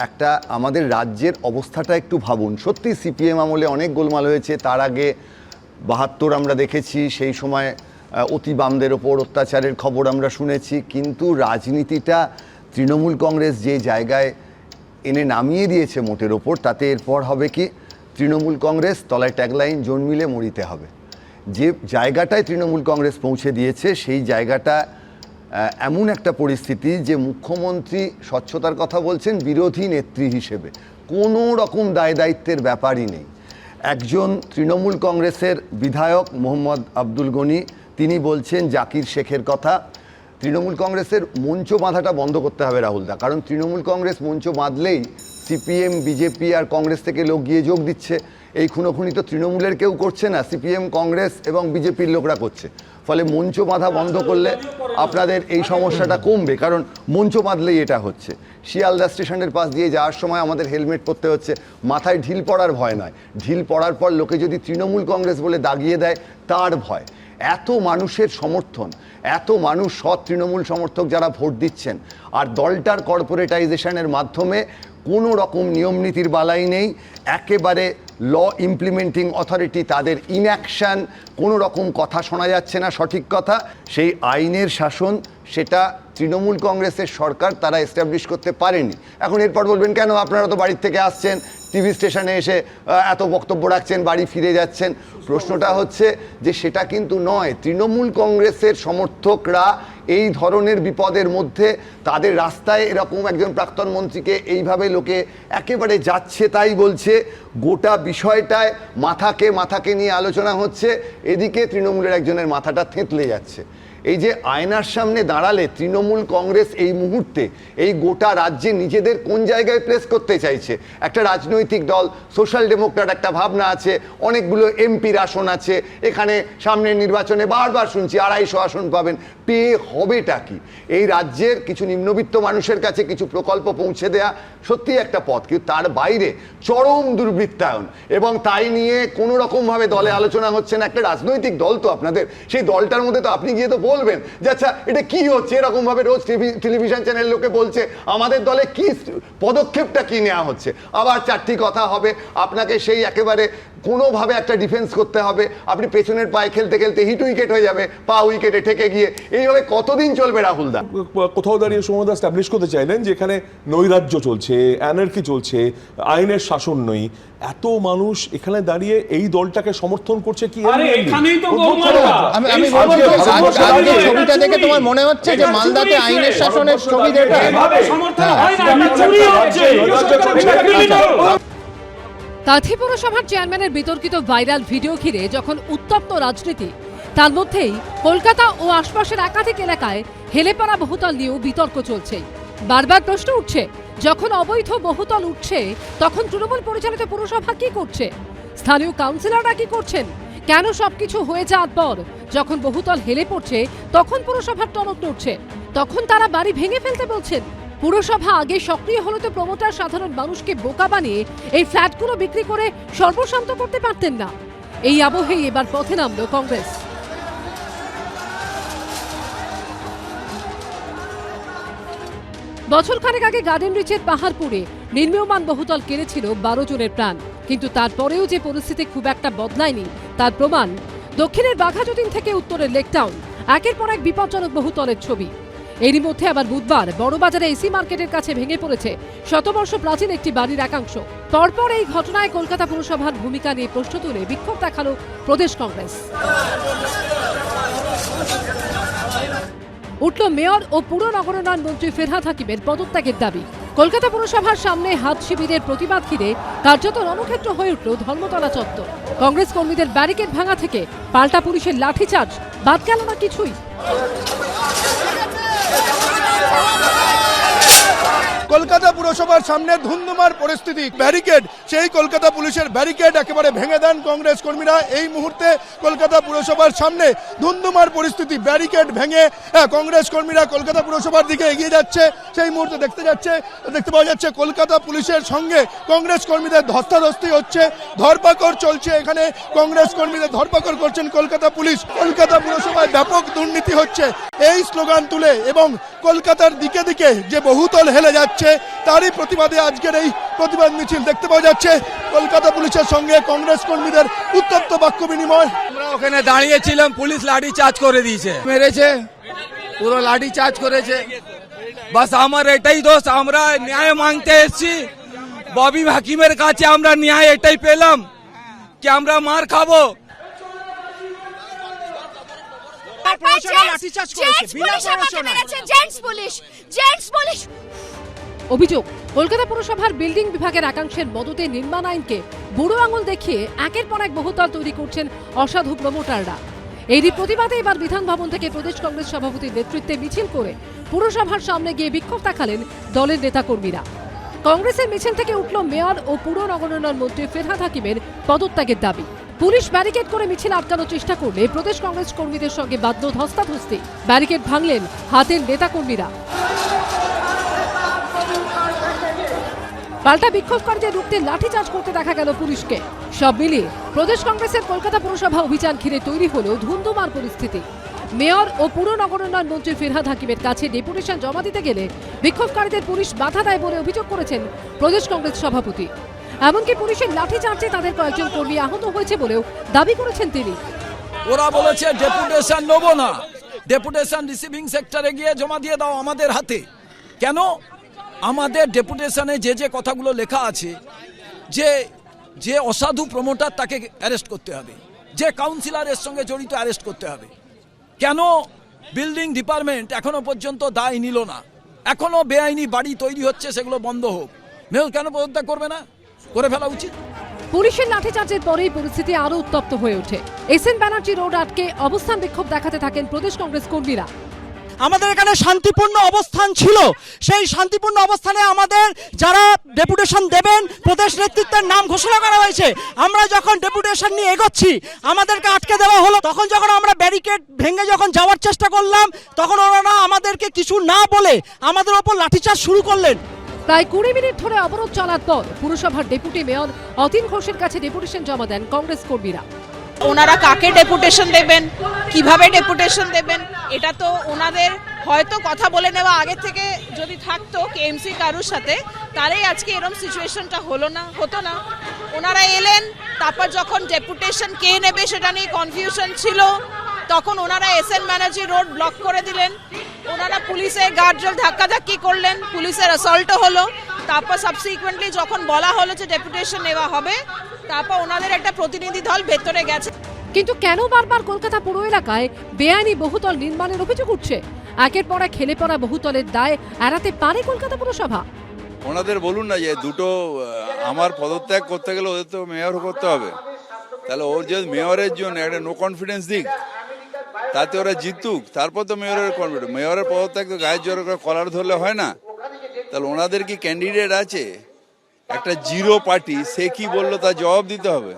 একটা আমাদের রাজ্যের অবস্থাটা একটু ভাবুন। সত্যি সিপিএম আমলে অনেক গোলমাল হয়েছে, তার আগে 72 আমরা দেখেছি, সেই সময় অতি বামদের ওপর অত্যাচারের খবর আমরা শুনেছি, কিন্তু রাজনীতিটা তৃণমূল কংগ্রেস যে জায়গায় এনে নামিয়ে দিয়েছে মোটের ওপর, তাতে এরপর হবে কি, তৃণমূল কংগ্রেস তলায় ট্যাগলাইন জন্মিলে মরিতে হবে। যে জায়গাটায় তৃণমূল কংগ্রেস পৌঁছে দিয়েছে, সেই জায়গাটা এমন একটা পরিস্থিতি যে মুখ্যমন্ত্রী স্বচ্ছতার কথা বলছেন বিরোধী নেত্রী হিসেবে, কোনো রকম দায় দায়িত্বের ব্যাপারই নেই। একজন তৃণমূল কংগ্রেসের বিধায়ক মোহাম্মদ আব্দুল গনি, তিনি বলছেন জাকির শেখের কথা। তৃণমূল কংগ্রেসের মঞ্চ বাঁধাটা বন্ধ করতে হবে রাহুলদা, কারণ তৃণমূল কংগ্রেস মঞ্চ বাঁধলেই সিপিএম, বিজেপি আর কংগ্রেস থেকে লোক গিয়ে যোগ দিচ্ছে। এই খুনোখুনি তো তৃণমূলের কেউ করছে না, সিপিএম, কংগ্রেস এবং বিজেপির লোকরা করছে। ফলে মঞ্চ বাঁধা বন্ধ করলে আপনাদের এই সমস্যাটা কমবে, কারণ মঞ্চ বাঁধলেই এটা হচ্ছে। শিয়ালদা স্টেশনের পাশ দিয়ে যাওয়ার সময় আমাদের হেলমেট পরতে হচ্ছে, মাথায় ঢিল পড়ার ভয় নয়, ঢিল পড়ার পর লোকে যদি তৃণমূল কংগ্রেস বলে দাগিয়ে দেয় তার ভয়। এত মানুষের সমর্থন, এত মানুষ সৎ তৃণমূল সমর্থক যারা ভোট দিচ্ছেন, আর দলটার কর্পোরেটাইজেশনের মাধ্যমে কোনো রকম নিয়মনীতির বালাই নেই, একেবারে ল ইমপ্লিমেন্টিং অথরিটি, তাদের ইনঅ্যাকশান, কোনো রকম কথা শোনা যাচ্ছে না সঠিক কথা। সেই আইনের শাসন, সেটা তৃণমূল কংগ্রেসের সরকার তারা এস্টাবলিশ করতে পারেনি। এখন এরপর বলবেন কেন আপনারা তো বাড়ির থেকে আসছেন, টিভি স্টেশনে এসে এত বক্তব্য রাখছেন, বাড়ি ফিরে যাচ্ছেন। প্রশ্নটা হচ্ছে যে সেটা কিন্তু নয়। তৃণমূল কংগ্রেসের সমর্থকরা এই ধরনের বিপদের মধ্যে তাদের রাস্তায় এরকম একজন প্রাক্তন মন্ত্রীকে এইভাবে লোকে একেবারে যাচ্ছে তাই বলছে, গোটা বিষয়টায় মাথাকে নিয়ে আলোচনা হচ্ছে, এদিকে তৃণমূলের একজনের মাথাটা থেঁতলে যাচ্ছে। এই যে আয়নার সামনে দাঁড়ালে তৃণমূল কংগ্রেস এই মুহূর্তে এই গোটা রাজ্যে নিজেদের কোন জায়গায় প্লেস করতে চাইছে। একটা রাজনৈতিক দল, সোশ্যাল ডেমোক্র্যাট একটা ভাবনা আছে, অনেকগুলো এমপির আসন আছে, এখানে সামনের নির্বাচনে বারবার শুনছি 250 আসন পাবেন, পেয়ে হবেটা কি? এই রাজ্যের কিছু নিম্নবিত্ত মানুষের কাছে কিছু প্রকল্প পৌঁছে দেয়া সত্যি একটা পথ, কিন্তু তার বাইরে চরম দুর্বৃত্তায়ন, এবং তাই নিয়ে কোনো রকমভাবে দলে আলোচনা হচ্ছে না। একটা রাজনৈতিক দল তো আপনাদের, সেই দলটার মধ্যে তো আপনি গিয়ে তো বলবেন যে আচ্ছা এটা কি হচ্ছে, এরকম ভাবে রোজ টেলিভিশন চ্যানেল লোকে বলছে আমাদের দলে কি পদক্ষেপটা কি নেওয়া হচ্ছে, আবার চারটি কথা হবে, আপনাকে সেই একেবারে কোনোভাবে একটা ডিফেন্স করতে হবে, আপনি পেছনের পায়ে খেলতে খেলতে হিট উইকেট হয়ে যাবে, পা উইকেটে ঠেকে গিয়ে, এইভাবে কতদিন চলবে রাহুল দা? কোথাও দাঁড়িয়ে সৌম্যদা এস্টাবলিশ করতে চাইলেন যে এখানে নৈরাজ্য চলছে, অ্যানার্কি চলছে, আইনের শাসন নেই, এত মানুষ এখানে দাঁড়িয়ে এই দলটাকে সমর্থন করছে কি? ছবিটা দেখে তোমার মনে হচ্ছে যে মালদাতে আইনের শাসনের ছবি দেখে কাঁথি পৌরসভার চেয়ারম্যানের বিতর্কিত ভাইরাল ভিডিও ঘিরে যখন উত্তপ্ত রাজনীতি, তার মধ্যেই কলকাতা ও আশপাশের একাধিক এলাকায় হেলেপাড়া বহুতল নিয়েও বিতর্ক চলছে। বারবার প্রশ্ন উঠছে, যখন অবৈধ বহুতল উঠছে তখন তৃণমূল পরিচালিত পুরসভা কি করছে, স্থানীয় কাউন্সিলররা কি করছেন, কেন সবকিছু হয়ে যাওয়ার পর যখন বহুতল হেলে পড়ছে তখন পুরসভার টনক নড়ছে, তখন তারা বাড়ি ভেঙে ফেলতে বলছেন। পুরসভা আগে সক্রিয় হলে তো প্রমোটার সাধারণ মানুষকে বোকা বানিয়ে এই ফ্ল্যাটগুলো বিক্রি করে সর্বশান্ত করতে পারতেন না। এই আবহেই এবার পথে নামল কংগ্রেস। বছরখানেক আগে গার্ডেন রিচের পাহাড়পুরে নির্মীয়মান বহুতল কেড়েছিল 12 জনের প্রাণ, কিন্তু তারপরেও যে পরিস্থিতি খুব একটা বদলায়নি তার প্রমাণ দক্ষিণের বাঘাযতীন থেকে উত্তরের লেকটাউন, একের পর এক বিপজ্জনক বহুতলের ছবি। এরই মধ্যে আবার বুধবার বড়বাজারে এসি মার্কেটের কাছে ভেঙে পড়েছে শতবর্ষ প্রাচীন একটি বাড়ির একাংশ। পরপর এই ঘটনায় কলকাতা পুরসভার ভূমিকা নিয়ে প্রশ্ন তুলে বিক্ষোভ দেখালো প্রদেশ কংগ্রেস। উঠল মেয়র ও পুর নগরোন্নয়ন মন্ত্রী ফেরহাদ হাকিমের পদত্যাগের দাবি। কলকাতা পুরসভার সামনে হাত শিবিরের প্রতিবাদ ঘিরে কার্যত রণক্ষেত্র হয়ে উঠল ধর্মতলা চত্বর। কংগ্রেস কর্মীদের ব্যারিকেড ভাঙা থেকে পাল্টা পুলিশের লাঠিচার্জ, বাদ গেল না কিছুই। কলকাতা পুরসভার সামনে ধুন্ধুমার পরিস্থিতি, ব্যারিকেড, সেই কলকাতা পুলিশের ব্যারিকেড একেবারে ভেঙে দেন কংগ্রেস কর্মীরা। এই মুহূর্তে কলকাতা পুরসভার সামনে ধুন্ধুমার পরিস্থিতি, ব্যারিকেড ভেঙে কংগ্রেস কর্মীরা কলকাতা পুরসভার দিকে এগিয়ে যাচ্ছে। সেই মুহূর্তে দেখতে পাওয়া যাচ্ছে কলকাতা পুলিশের সঙ্গে কংগ্রেস কর্মীদের ধস্তাধস্তি হচ্ছে, ধরপাকড় চলছে। এখানে কংগ্রেস কর্মীদের ধরপাকড় করছেন কলকাতা পুলিশ। কলকাতা পুরসভায় ব্যাপক দুর্নীতি হচ্ছে এই স্লোগান তুলে এবং কলকাতার দিকে দিকে যে বহুতল হেলে যাচ্ছে তারই প্রতিবাদে আজকের এই প্রতিবাদ মিছিল দেখতে পাওয়া যাচ্ছে। কলকাতা পুলিশের সঙ্গে কংগ্রেস কর্মীদের উত্তপ্ত বাক্য বিনিময়। আমরা ওখানে দাঁড়িয়েছিলাম, পুলিশ লাঠি চার্জ করে দিয়েছে, মেরেছে, পুরো লাঠি চার্জ করেছে। বাস আমার এটাই দোষ, আমরা ন্যায় মাংতে এসেছি ববি হাকিমের কাছে, আমরা ন্যায় এটাই পেলাম কি আমরা মার খাবো। অভিযোগ, কলকাতা পুরসভার বিল্ডিং বিভাগের একাংশের মদতে নির্মাণ আইনকে বুড়ো আঙুল দেখিয়ে একের পর এক বহুতল তৈরি করছেন অসাধু প্রমোটাররা। এরই প্রতিবাদে এবার বিধান ভবন থেকে প্রদেশ কংগ্রেস সভাপতির নেতৃত্বে মিছিল করে পুরসভার সামনে গিয়ে বিক্ষোভ দেখালেন দলের নেতাকর্মীরা। কংগ্রেসের মিছিল থেকে উঠল মেয়র ও পুর নগরোন্নয়ন মন্ত্রী ফেরহাদ হাকিমের পদত্যাগের দাবি। পুলিশ ব্যারিকেড করে মিছিল আটকানোর চেষ্টা করলে প্রদেশ কংগ্রেস কর্মীদের সঙ্গে বাধ্য ধস্তাধস্তি, ব্যারিকেড ভাঙলেন হাতের নেতাকর্মীরা। পাল্টা বিক্ষোভকারীদের রুখতে লাঠিচার্জ করতে দেখা গেল পুলিশকে। সব মিলিয়ে প্রদেশ কংগ্রেসের কলকাতা পুরসভা অভিযান ঘিরে তৈরি হলো ধুন্ধুমার পরিস্থিতি। মেয়র ও পুর নগরোন্নয়ন মন্ত্রী ফেরহাদ হাকিমের কাছে ডেপুটেশন জমা দিতে গেলে বিক্ষোভকারীদের পুলিশ বাধা দেয় বলে অভিযোগ করেছেন প্রদেশ কংগ্রেস সভাপতি। এমনকি পুলিশের লাঠিচার্জে তাদের কয়েকজন কর্মী আহত হয়েছে বলেও দাবি করেছেন তিনি। ওরা বলেছে ডেপুটেশন নেব না, ডেপুটেশন রিসিভিং সেক্টরে গিয়ে জমা দিয়ে দাও আমাদের হাতে। কেন? আমাদের ডেপুটেশনে যে কথাগুলো লেখা আছে যে অসাধু প্রমোটার তাকে অ্যারেস্ট করতে হবে, যে কাউন্সিলরের সঙ্গে জড়িত অ্যারেস্ট করতে হবে। কেন বিল্ডিং ডিপার্টমেন্ট এখনো পর্যন্ত দায় নিল না? এখনো বেআইনি বাড়ি তৈরি হচ্ছে, সেগুলো বন্ধ হোক। মেয়র কেন পদত্যাগ করবে না? করে ফেলা উচিত। পুলিশের লাঠিচার্জের পরেই পরিস্থিতি আরো উত্তপ্ত হয়ে ওঠে। এসএন ব্যানার্জি রোড আটকে অবস্থান বিক্ষোভ দেখাতে থাকেন প্রদেশ কংগ্রেস কর্মীরা। আমাদের এখানে শান্তিপূর্ণ অবস্থান ছিল, সেই শান্তিপূর্ণ অবস্থানে আমাদের যারা ডেপুটেশন দেবেন প্রদেশ নেতৃত্বের নাম ঘোষণা করা হয়েছে। আমরা যখন ডেপুটেশন নিয়ে এগোচ্ছি আমাদেরকে আটকে দেওয়া হলো। তখন যখন আমরা ব্যারিকেড ভেঙে যখন যাওয়ার চেষ্টা করলাম তখন ওনারা আমাদেরকে কিছু না বলে আমাদের ওপর লাঠিচার্জ শুরু করলেন। প্রায় 20 মিনিট ধরে অবরোধ চলার পর পুরসভার ডেপুটি মেয়র অতীন ঘোষের কাছে ডেপুটেশন জমা দেন কংগ্রেস কর্মীরা। ওনারা কাকে ডেপুটেশন দেবেন, কিভাবে ডেপুটেশন দেবেন, এটা তো ওনাদের হয়তো কথা বলে নেওয়া আগে থেকে যদি থাকতো কেএমসি কারুর সাথে, তাহলেই আজকে এরকম সিচুয়েশনটা হতো না। ওনারা এলেন, তারপর যখন ডেপুটেশন কে নেবে সেটা নিয়ে কনফিউশন ছিল, তখন ওনারা এসএন ব্যানার্জি রোড ব্লক করে দিলেন, ওনারা পুলিশের গার্ডরেল ধাক্কাধাক্কি করলেন, পুলিশের অ্যাসল্টও হলো। তারপর সাবসিকুয়েন্টলি যখন বলা হলো যে ডেপুটেশন নেওয়া হবে, তারপর ওনাদের একটা প্রতিনিধি দল ভেতরে গেছে। কিন্তু কেন বারবার কলকাতা পুরো এলাকায় বেআইনি বহুতল নির্মাণের অভিযোগ উঠছে? একের পর এক খেলে পড়া বহুতলের দায় এড়াতে পারে কলকাতা পুরসভা? ওনাদের বলুন না যে দুটো আমার পদত্যাগ করতে গেলে ওদের তো মেয়র করতে হবে, তাহলে ওর যে মেয়রের জন্য একটা নো কনফিডেন্স দিক, তাতে ওরা জিতুক, তারপর তো মেয়রের কনফিডেন্স। মেয়রের পদত্যাগ তো গায়ের জোর করে কলার ধরলে হয় না। তাহলে ওনাদের কি ক্যান্ডিডেট আছে? একটা জিরো পার্টি, সে কি বললো তার জবাব দিতে হবে।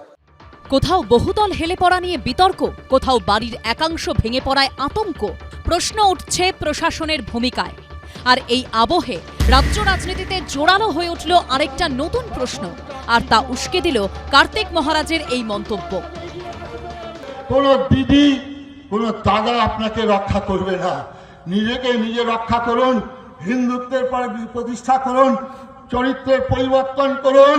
কোথাও বহুতল হেলে পড়া নিয়ে বিতর্ক, কোথাও বাড়ির একাংশ ভেঙে পড়ায় আতঙ্ক। প্রশ্ন উঠছে প্রশাসনের ভূমিকায়। আর এই আবহে রাজ্য রাজনীতিতে জোরালো হয়ে উঠল আরেকটা নতুন প্রশ্ন, আর তা উস্কে দিল কার্তিক মহারাজের এই মন্তব্য। কোন দিদি, কোন দাদা আপনাকে রক্ষা করবে না, নিজেকে নিজে রক্ষা করুন, হিন্দুত্বের পর প্রতিষ্ঠা করুন, চরিত্রের পরিবর্তন করুন,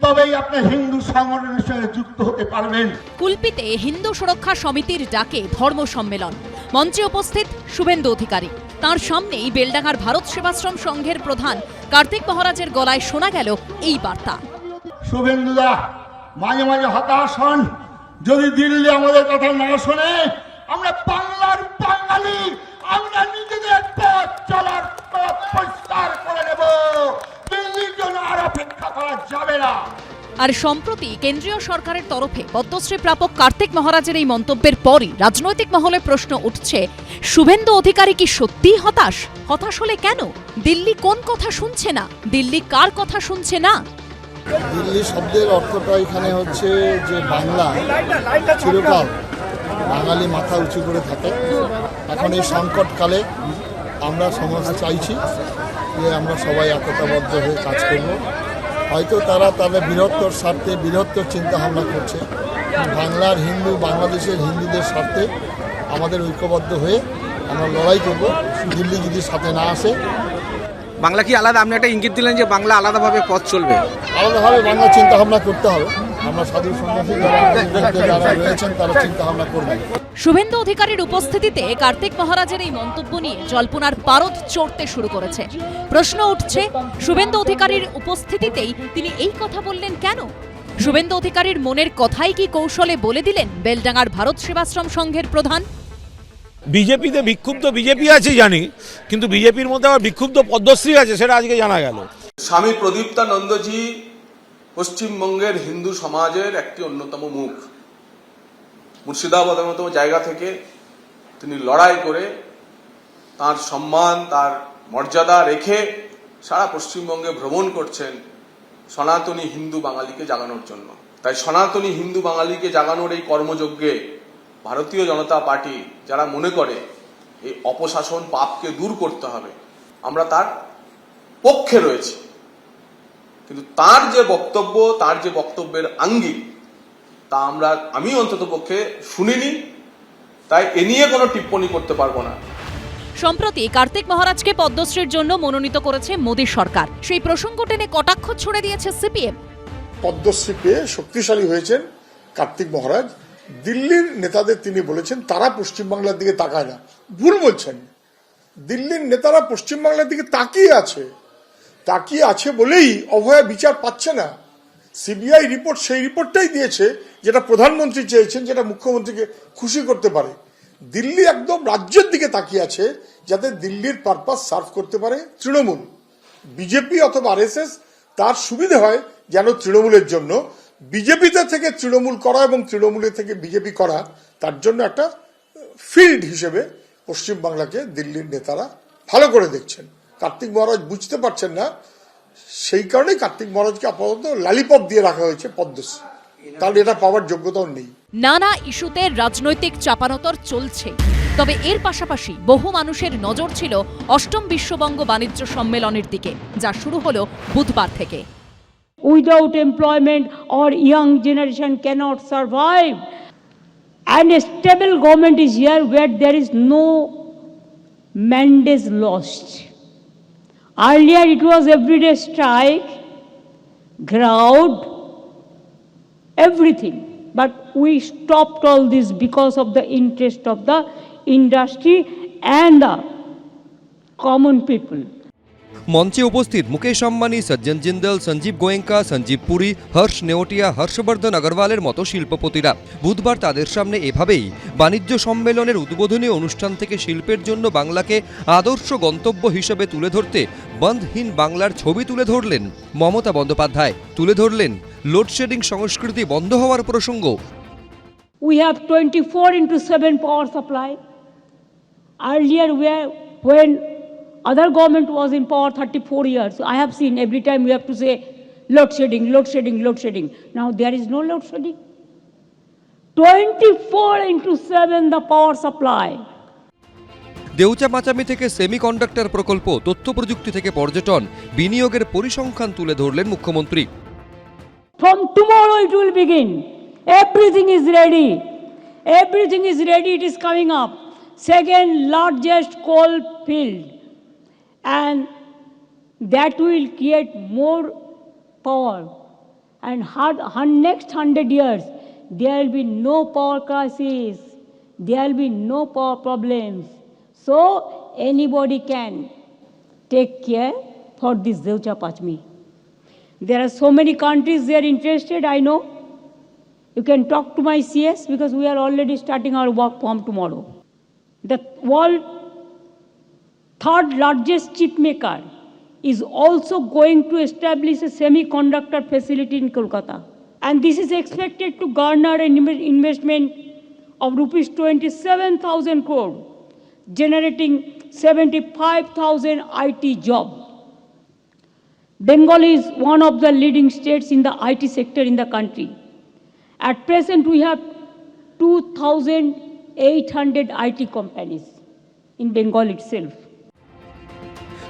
তবেই আপনি হিন্দু সংগঠনের সঙ্গে যুক্ত হতে পারবেন। কুলপিতে হিন্দু সুরক্ষা সমিতির ডাকে ধর্ম সম্মেলন, মঞ্চে উপস্থিত শুভেন্দু অধিকারী। তার সামনেই বেলডাঙ্গার ভারত সেবাশ্রম সংঘের প্রধান কার্তিক মহারাজের গলায় শোনা গেল এই বার্তা। শুভেন্দুদা মাঝে মাঝে হতাশ হন, যদি দিল্লি আমাদের কথা না শোনে, আমরা বাংলার বাঙালি, আমরা নিজেদের পথ চলার পথ পরিষ্কার করে নেব, দিল্লির জন্য আর অপেক্ষা করা যাবে না। আর সম্প্রতি কেন্দ্রীয় সরকারের তরফে পদ্মশ্রী প্রাপক কার্তিক মহারাজের এই মন্তব্যের পরই রাজনৈতিক মহলে প্রশ্ন উঠছে, শুভেন্দু অধিকারী কি সত্যিই হতাশ? হতাশ হলে কেন? দিল্লি কোন কথা শুনছে না? দিল্লি কার কথা শুনছে না? দিল্লি শব্দের অর্থটা এখানে হচ্ছে যে বাংলা চিরকাল বাঙালি মাথা উঁচু করে থাকে। এখন এই সংকটকালে আমরা সমাজ চাইছি যে আমরা সবাই একতাবদ্ধ হয়ে কাজ করব। হয়তো তারা তাদের বৃহত্তর স্বার্থে বৃহত্তর চিন্তা ভাবনা করছে, বাংলার হিন্দু, বাংলাদেশের হিন্দুদের স্বার্থে আমাদের ঐক্যবদ্ধ হয়ে আমরা লড়াই করব। দিল্লি যদি সাথে না আসে। বাংলা কি আলাদা? আপনি একটা ইঙ্গিত দিলেন যে বাংলা আলাদাভাবে পথ চলবে, আলাদাভাবে বাংলা চিন্তা ভাবনা করতে হবে। আমরা সাধু সন্ন্যাসী যারা রয়েছেন তারা চিন্তা ভাবনা করবেন। শুভেন্দু অধিকারীর উপস্থিতিতে কার্তিক মহারাজের এই মন্তব্য নিয়ে জল্পনার পারদ চড়তে শুরু করেছে। প্রশ্ন উঠছে, শুভেন্দু অধিকারীর উপস্থিতিতেই তিনি এই কথা বললেন কেন? শুভেন্দু অধিকারীর মনের কথাই কি কৌশলে বলে দিলেন বেলডাঙ্গার ভারত সেবাশ্রম সংঘের প্রধান? বিজেপিতে বিক্ষুব্ধ বিজেপি আছে জানি, কিন্তু বিজেপির মধ্যে আবার বিক্ষুব্ধ পদ্মশ্রী আছে, সেটা আজকে জানা গেল। স্বামী প্রদীপ্তানন্দজি পশ্চিমবঙ্গের হিন্দু সমাজের একটি অন্যতম মুখ। মুর্শিদাবাদের মতো জায়গা থেকে তিনি লড়াই করে তার সম্মান, তার মর্যাদা রেখে সারা পশ্চিমবঙ্গে ভ্রমণ করছেন সনাতনী হিন্দু বাঙালিকে জাগানোর জন্য। তাই সনাতনী হিন্দু বাঙালিকে জাগানোর এই কর্মযজ্ঞে ভারতীয় জনতা পার্টি যারা মনে করে এই অপশাসন পাপকে দূর করতে হবে, আমরা তার পক্ষে রয়েছি। কিন্তু তার যে বক্তব্য, তার যে বক্তব্যের আঙ্গিক, তা আমি অন্তত পক্ষে শুনিনি, তাই এ নিয়ে কোনো টিপ্পণী করতে পারবো না। সম্প্রতি কার্তিক মহারাজকে পদ্মশ্রীর জন্য মনোনীত করেছে মোদী সরকার। সেই প্রসঙ্গ টেনে কটাক্ষ ছুড়ে দিয়েছে সিপিএম। পদ্মশ্রী পেয়ে শক্তিশালী হয়েছেন কার্তিক মহারাজ। দিল্লির নেতাদের তিনি বলেছেন তারা পশ্চিমবাংলার দিকে তাকায় না। ভুল বলছেন। দিল্লির নেতারা পশ্চিমবাংলার দিকে তাকিয়ে আছে বলেই অভয়া বিচার পাচ্ছে না। সিবিআই রিপোর্ট সেই রিপোর্টটাই দিয়েছে যেটা প্রধানমন্ত্রী চেয়েছেন, যেটা মুখ্যমন্ত্রীকে খুশি করতে পারে। দিল্লি একদম রাজ্যের দিকে তাকিয়ে আছে যাতে দিল্লির পারপাস সার্ভ করতে পারে তৃণমূল। বিজেপি অথবা আরএসএস তার সুবিধা হয় যেন তৃণমূলের জন্য বিজেপিতে থেকে তৃণমূল করা এবং তৃণমূলের থেকে বিজেপি করা, তার জন্য একটা ফিল্ড হিসেবে পশ্চিমবাংলাকে দিল্লির নেতারা ভালো করে দেখছেন। কার্তিক মহারাজ বুঝতে পারছেন না, সেই কারণেই কার্তিক মহারাজকে আপাতত লালিপপ দিয়ে রাখা হয়েছে পদ্মশ্রী, তাহলে এটা পাওয়ার যোগ্যতাও নেই। নানা ইস্যুতে রাজনৈতিক চাপানোতর চলছে, তবে এর পাশাপাশি বহু মানুষের নজর ছিল অষ্টম বিশ্ববঙ্গ বাণিজ্য সম্মেলনের দিকে, যা শুরু হলো বুধবার থেকে। Without employment, our young generation cannot survive. And a stable government is here where there is no mandate lost. Earlier it was everyday strike, crowd, everything. But we stopped all this because of the interest of the industry and the common people. মঞ্চে উপস্থিত মুকেশ আম্বানি, সজ্জন জিন্দল, সঞ্জীব গোয়েঙ্কা, সঞ্জীব পুরী, হর্ষ নেওটিয়া, হর্ষবর্ধন আগরওয়ালের মতো শিল্পপতিরা বুধবার তাদের সামনে এভাবেই বাণিজ্য সম্মেলনের উদ্বোধনী অনুষ্ঠান থেকে শিল্পের জন্য বাংলাকে আদর্শ গন্তব্য হিসেবে তুলে ধরতে বন্ধহীন বাংলার ছবি তুলে ধরলেন মমতা বন্দ্যোপাধ্যায়। তুলে ধরলেন লোডশেডিং সংস্কৃতি বন্ধ হওয়ার প্রসঙ্গ। We have 24/7 power supply. Earlier when other government was in power 34 years, I have seen every time we have to say load shedding, load shedding, load shedding. Now there is no load shedding. 24/7 the power supply. Deucha মাচামি থেকে সেমিকন্ডাক্টর প্রকল্প, তথ্য প্রযুক্তি থেকে পর্যটন, বিনিয়োগের পরিসংখ্যান তুলে ধরলেন মুখ্যমন্ত্রী। From tomorrow it will begin. Everything is ready. Everything is ready. It is coming up. Second largest coal field. And that will create more power. And next 100 years, there will be no power crisis. There will be no power problems. So anybody can take care for this Deucha Pachmi. There are so many countries they are interested, I know. You can talk to my CS because we are already starting our work from tomorrow. The world third largest chip maker is also going to establish a semiconductor facility in Kolkata. And this is expected to garner an investment of rupees 27,000 crore, generating 75,000 IT jobs. Bengal is one of the leading states in the IT sector in the country. At present, we have 2,800 IT companies in Bengal itself.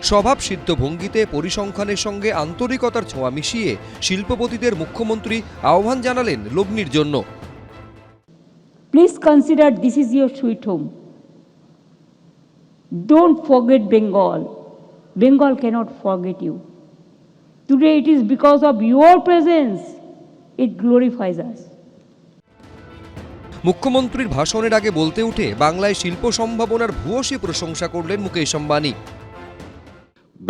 স্বভাব সিদ্ধ ভঙ্গিতে পরিসংখ্যানের সঙ্গে আন্তরিকতার ছোঁয়া মিশিয়ে শিল্পপতিদের মুখ্যমন্ত্রী আহ্বান জানালেন লগ্নির জন্য। Please consider this is your sweet home. Don't forget Bengal. Bengal cannot forget you. Today it is because of your presence it glorifies us. মুখ্যমন্ত্রীর ভাষণের আগে বলতে উঠে বাংলায় শিল্প সম্ভাবনার ভূয়সী প্রশংসা করলেন Mukesh Ambani.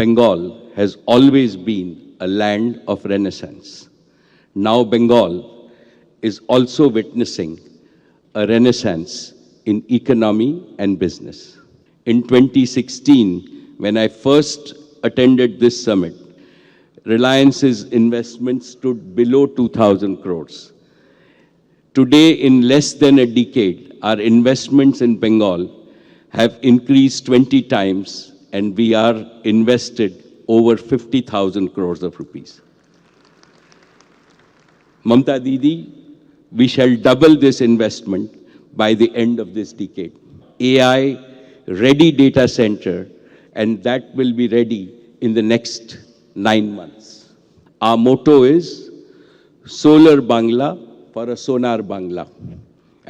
Bengal has always been a land of renaissance. Now Bengal is also witnessing a renaissance in economy and business. In 2016, when I first attended this summit, Reliance's investment stood below 2,000 crores. Today, in less than a decade, our investments in Bengal have increased 20 times and we are invested over 50,000 crores of rupees. Mamta Didi, we shall double this investment by the end of this decade. AI ready data center, and that will be ready in the next 9 months. Our motto is Solar Bangla for a Sonar Bangla,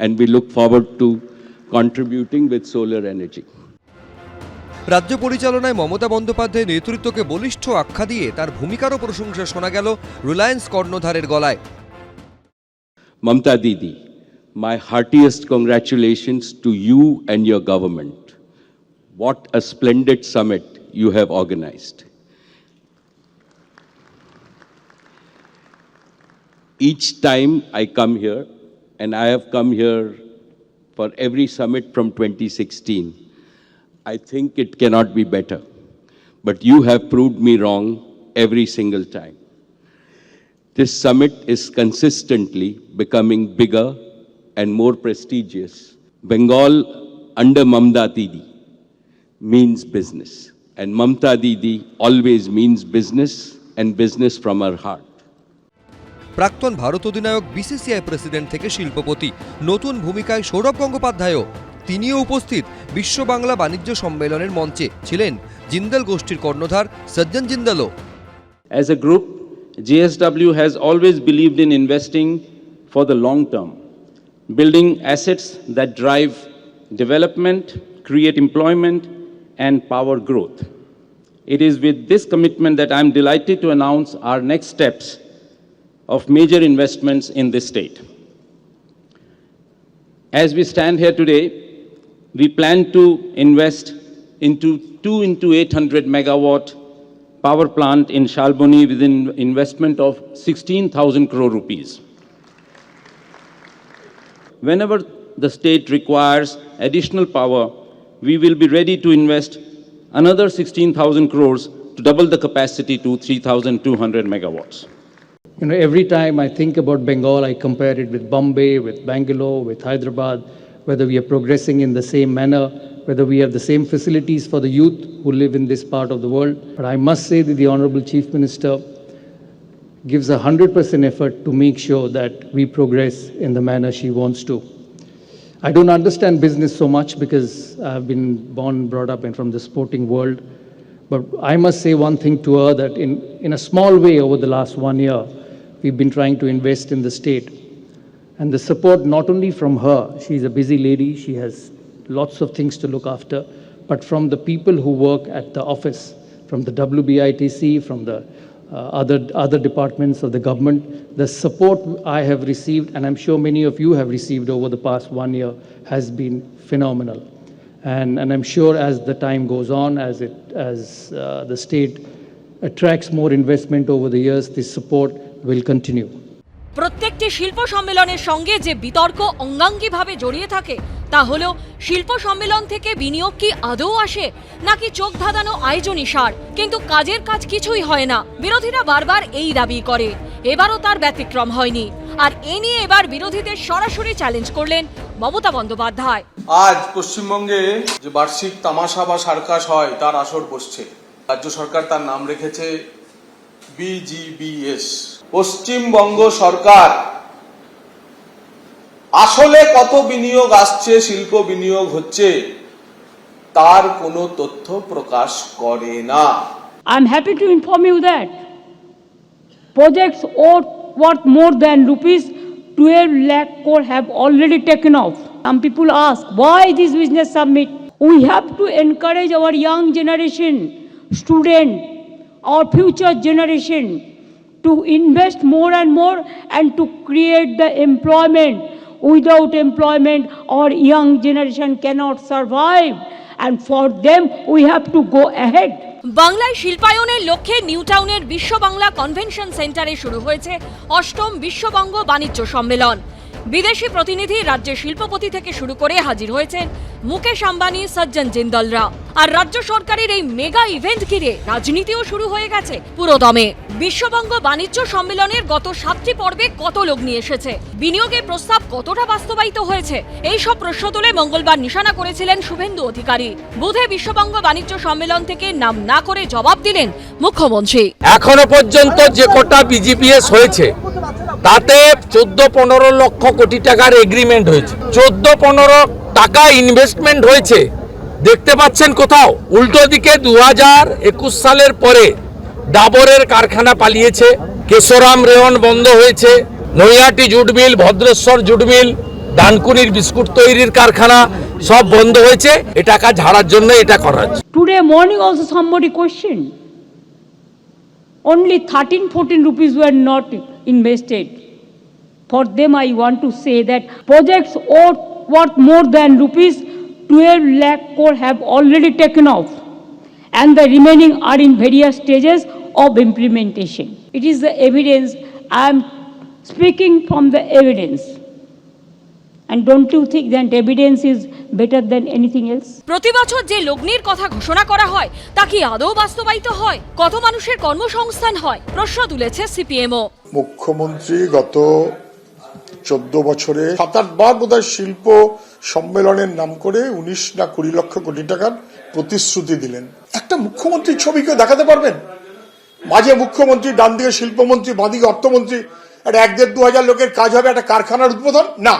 and we look forward to contributing with solar energy. রাজ্য পরিচালনায় মমতা বন্দ্যোপাধ্যায়ের নেতৃত্বকে বলিষ্ঠ আখ্যা দিয়ে তার ভূমিকারও প্রশংসা শোনা গেল রিলায়েন্স কর্ণধারের গলায়। Mamta Didi, my heartiest congratulations to you and your government. What a splendid summit you have organized. Each time I come here, and I have come here for every summit from 2016, I think it cannot be better. But you have proved me wrong every single time. This summit is consistently becoming bigger and more prestigious. Bengal under Mamta Didi means business. And Mamta Didi always means business and business from her heart. প্রাক্তন ভারত অধিনায়ক, বিসিসিআই প্রেসিডেন্ট থেকে শিল্পপতি, নতুন ভূমিকায় সৌরভ গঙ্গোপাধ্যায়ও তিনিও উপস্থিত বিশ্ব বাংলা বাণিজ্য সম্মেলনের মঞ্চে ছিলেন জিন্দল গোষ্ঠীর কর্ণধার সজ্জন জিন্দলও। As a group, JSW has always believed in investing for the long term, building assets that drive development, create employment, and power growth. It is with this commitment that I am delighted to announce our next steps of major investments in this state. As we stand here today, we plan to invest into 2 into 800 megawatt power plant in Shalboni with an investment of 16,000 crore rupees. Whenever the state requires additional power, we will be ready to invest another 16,000 crores to double the capacity to 3,200 megawatts. You know, every time I think about Bengal, I compare it with Bombay, with Bangalore, with Hyderabad, whether we are progressing in the same manner, whether we have the same facilities for the youth who live in this part of the world. But I must say that the Honorable Chief Minister gives 100% effort to make sure that we progress in the manner she wants to. I don't understand business so much because I've been born and brought up from the sporting world. But I must say one thing to her, that in a small way over the last 1 year, we've been trying to invest in the state. And the support not only from her, she's a busy lady, she has lots of things to look after, but from the people who work at the office, from the WBITC, from the other departments of the government. The support I have received, and I'm sure many of you have received over the past 1 year, has been phenomenal. And I'm sure as the time goes on, as the state attracts more investment over the years, this support will continue. প্রত্যেকটি শিল্প সম্মেলনের সঙ্গে যে বিতর্ক অঙ্গাঙ্গিভাবে জড়িয়ে থাকে তা হলো শিল্প সম্মেলন থেকে বিনিয়োগ কি আদৌ আসে নাকি চোখ ধাঁধানো আয়োজনই সার, কিন্তু কাজের কাজ কিছুই হয় না। বিরোধীরা বারবার এই দাবি করে, এবারও তার ব্যতিক্রম হয়নি। আর এ নিয়ে এবার বিরোধীদের সরাসরি চ্যালেঞ্জ করলেন মমতা বন্দ্যোপাধ্যায়। আজ পশ্চিমবঙ্গে যে বার্ষিক তামাশা বা সার্কাস হয় তার আসর বসছে। রাজ্য সরকার তার নাম রেখেছে BGBS। পশ্চিমবঙ্গ সরকার আসলে কত বিনিয়োগ আসছে, শিল্প বিনিয়োগ হচ্ছে, তার কোনো তথ্য প্রকাশ করে না। I'm happy to inform you that projects worth more than rupees 12 lakh crore have already taken off. Some people ask, why this business summit? We have to encourage our young generation, student, our future generation to invest more and more and to create the employment. Without employment, our young generation cannot survive, and for them we have to go ahead. বাংলায় শিল্পায়নের লক্ষ্যে নিউ টাউনের বিশ্ব বাংলা কনভেনশন সেন্টারে শুরু হয়েছে ৮ম বিশ্ববঙ্গ বাণিজ্য সম্মেলন। বিদেশি প্রতিনিধি, রাজ্যের শিল্পপতি থেকে শুরু করে হাজির হয়েছেন মুকেশ আম্বানি, সজ্জন জিন্দালরা। আর রাজ্য সরকারের এই মেগা ইভেন্ট ঘিরে রাজনীতিও শুরু হয়ে গেছে পুরোদমে। বিশ্ববঙ্গ বাণিজ্য সম্মেলনের গত 7টি পর্বে কত লগ্নি এসেছে, বিনিয়োগের প্রস্তাব কতটা বাস্তবায়িত হয়েছে, এই সব প্রশ্ন তুলে মঙ্গলবার নিশানা করেছিলেন শুভেন্দু অধিকারী। বুধে বিশ্ববঙ্গ বাণিজ্য সম্মেলন থেকে নাম না করে জবাব দিলেন মুখ্যমন্ত্রী। এখনো পর্যন্ত যে কোটা BGPS হয়েছে তাতে 14-15 লক্ষ কোটি টাকার এগ্রিমেন্ট হয়েছে, 14-15 টাকা ইনভেস্টমেন্ট হয়েছে। দেখতে পাচ্ছেন কোথাও? উল্টো দিকে 2021 সালের পরে ডাবরের কারখানা পালিয়েছে, কেশরাম রেওয়ান বন্ধ হয়েছে, Naihati jute mill, Bhadreswar jute mill, ডানকুনির বিস্কুট তৈরির কারখানা সব বন্ধ হয়েছে। এ টাকা ঝাড়ার জন্য এটা করা হচ্ছে। Today morning also somebody questioned. Only 13-14 rupees were not invested. For them I want to say that projects worth more than rupees 12 lakh crore have already taken off, and the remaining are in various stages of implementation. It is the evidence. I am speaking from the evidence. And don't you think that evidence is better than anything else? প্রতি বছর যে লগ্নির কথা ঘোষণা করা হয় তা কি আদৌ বাস্তবায়িত হয়? কত মানুষের কর্মসংস্থান হয়? প্রশ্ন তুলেছে সিপিএমও। মুখ্যমন্ত্রী গত 14 বছরে 7-8 বার বোধহয় শিল্প সম্মেলনের নাম করে 19 না 20 লক্ষ কোটি টাকার প্রতিশ্রুতি দিলেন। একটা মুখ্যমন্ত্রীর ছবি কেউ দেখাতে পারবেন? মাঝে মুখ্যমন্ত্রী, ডান দিকে শিল্পমন্ত্রী, বাঁদিকে অর্থমন্ত্রী, একটা 1-1.5 হাজার লোকের কাজ হবে একটা কারখানার উদ্বোধন? না।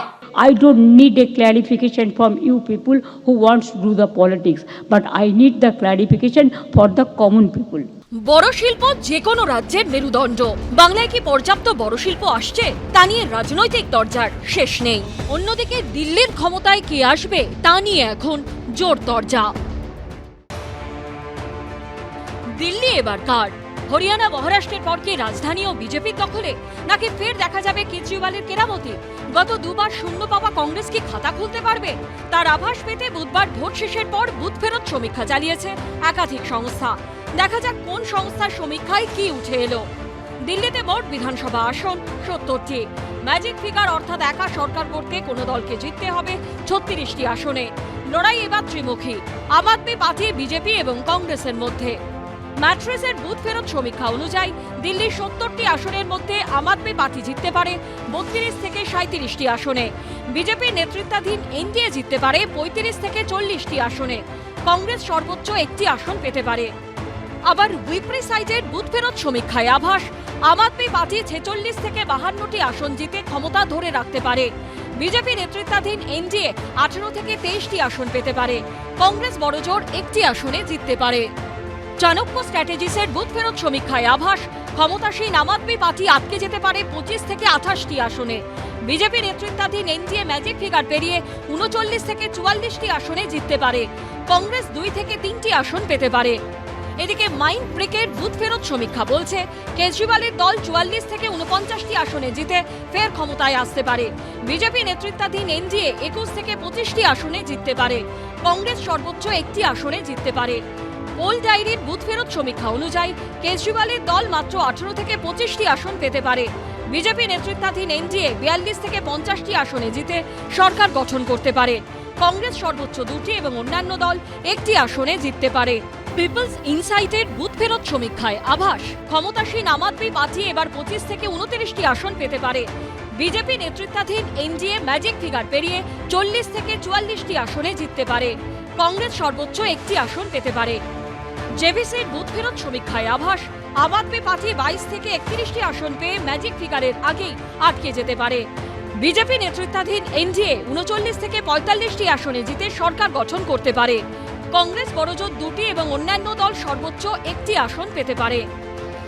I don't need a clarification from you people who wants to do the politics, but I need the clarification for the common people. বড় শিল্প যে কোনো রাজ্যের মেরুদণ্ড। বাংলায় কি পর্যাপ্ত বড় শিল্প আসছে তা নিয়ে রাজনৈতিক দরজার শেষ নেই। অন্যদিকে দিল্লির ক্ষমতায় কে আসবে তা নিয়ে এখন জোর দরজা। দিল্লি এবার কার? হরিয়ানা মহারাষ্ট্রের পর কি রাজধানীও বিজেপির দখলে, নাকি ফের দেখা যাবে কেজরিওয়ালের কেরামতি? গত দুবার শূন্য পাওয়া কংগ্রেস কি খাতা খুলতে পারবে? তার আভাস পেতে বুধবার ভোট শেষের পর বুথ ফেরত সমীক্ষা চালিয়েছে একাধিক সংস্থা। দেখা যাক কোন সংস্থার সমীক্ষায় কি উঠে এলো। দিল্লিতে মোট বিধানসভা আসন 70টি। ম্যাজিক ফিগার অর্থাৎ একা সরকার করতে কোনো দলকে জিততে হবে 36টি আসনে। লড়াই এবার ত্রিমুখী, আম আদমি পার্টি, বিজেপি এবং কংগ্রেসের মধ্যে। ম্যাট্রিসের বুথ ফেরত সমীক্ষা অনুযায়ী দিল্লির 70টি আসনের মধ্যে আম আদমি পার্টি জিততে পারে 32 থেকে 37টি আসনে। বিজেপির নেতৃত্বাধীন এনডিএ জিততে পারে 35 থেকে 40টি আসনে। কংগ্রেস সর্বোচ্চ একটি আসন পেতে পারে। আবার উইপ্রি সাইটের বুথ ফেরত সমীক্ষায় আভাস আম আদমি পার্টি 46 থেকে 52টি আসন জিতে ক্ষমতা ধরে রাখতে পারে। বিজেপি নেতৃত্বাধীন এনডিএ 18 থেকে 23টি আসন পেতে পারে। কংগ্রেস বড়জোর একটি আসনে জিততে পারে। চাণক্য স্ট্র্যাটেজিসের বুথ ফেরত সমীক্ষায় আভাস ক্ষমতাসীন আম আদমি পার্টি আটকে যেতে পারে 25 থেকে 28টি আসনে। বিজেপি নেতৃত্বাধীন এনডিএ ম্যাজিক ফিগার পেরিয়ে 39 থেকে 44টি আসনে জিততে পারে। কংগ্রেস 2 থেকে 3টি আসন পেতে পারে। এদিকে মাইন্ড ব্রেকের বুথ ফেরত সমীক্ষা বলছে কেজরিওয়ালের দল 44 থেকে 49টি আসনে জিতে ফের ক্ষমতায় আসতে পারে। বিজেপি নেতৃত্বাধীন এনডিএ 21 থেকে 25টি আসনে জিততে পারে। কংগ্রেস সর্বোচ্চ একটি আসনে জিততে পারে। পোল ডায়েরির বুথ ফেরত সমীক্ষা অনুযায়ী কেজরিওয়ালের দল মাত্র 18 থেকে 25টি আসন পেতে পারে। বিজেপি নেতৃত্বাধীন এনডিএ 42 থেকে 50টি আসনে জিতে সরকার গঠন করতে পারে। কংগ্রেস সর্বোচ্চ 2টি এবং অন্যান্য দল একটি আসনে জিততে পারে। পিপলস ইনসাইটের বুথ ফেরত সমীক্ষায় আভাস ক্ষমতাসীন আম আদমি পার্টি এবার 25 থেকে 29টি আসন পেতে পারে। বিজেপি নেতৃত্বাধীন এনডিএ ম্যাজিক ফিগার পেরিয়ে 40 থেকে 44টি আসনে জিততে পারে। কংগ্রেস সর্বোচ্চ একটি আসন পেতে পারে। জেভিসির বুথ ফেরত সমীক্ষায় আভাস আম আদমি পার্টি 22 থেকে 31টি আসন পেয়ে ম্যাজিক ফিগারের আগেই আটকে যেতে পারে। বিজেপি নেতৃত্বাধীন এনডিএ 39 থেকে 45টি আসনে জিতে সরকার গঠন করতে পারে। কংগ্রেস বড়জোর 2টি এবং অন্যান্য দল সর্বোচ্চ একটি আসন পেতে পারে।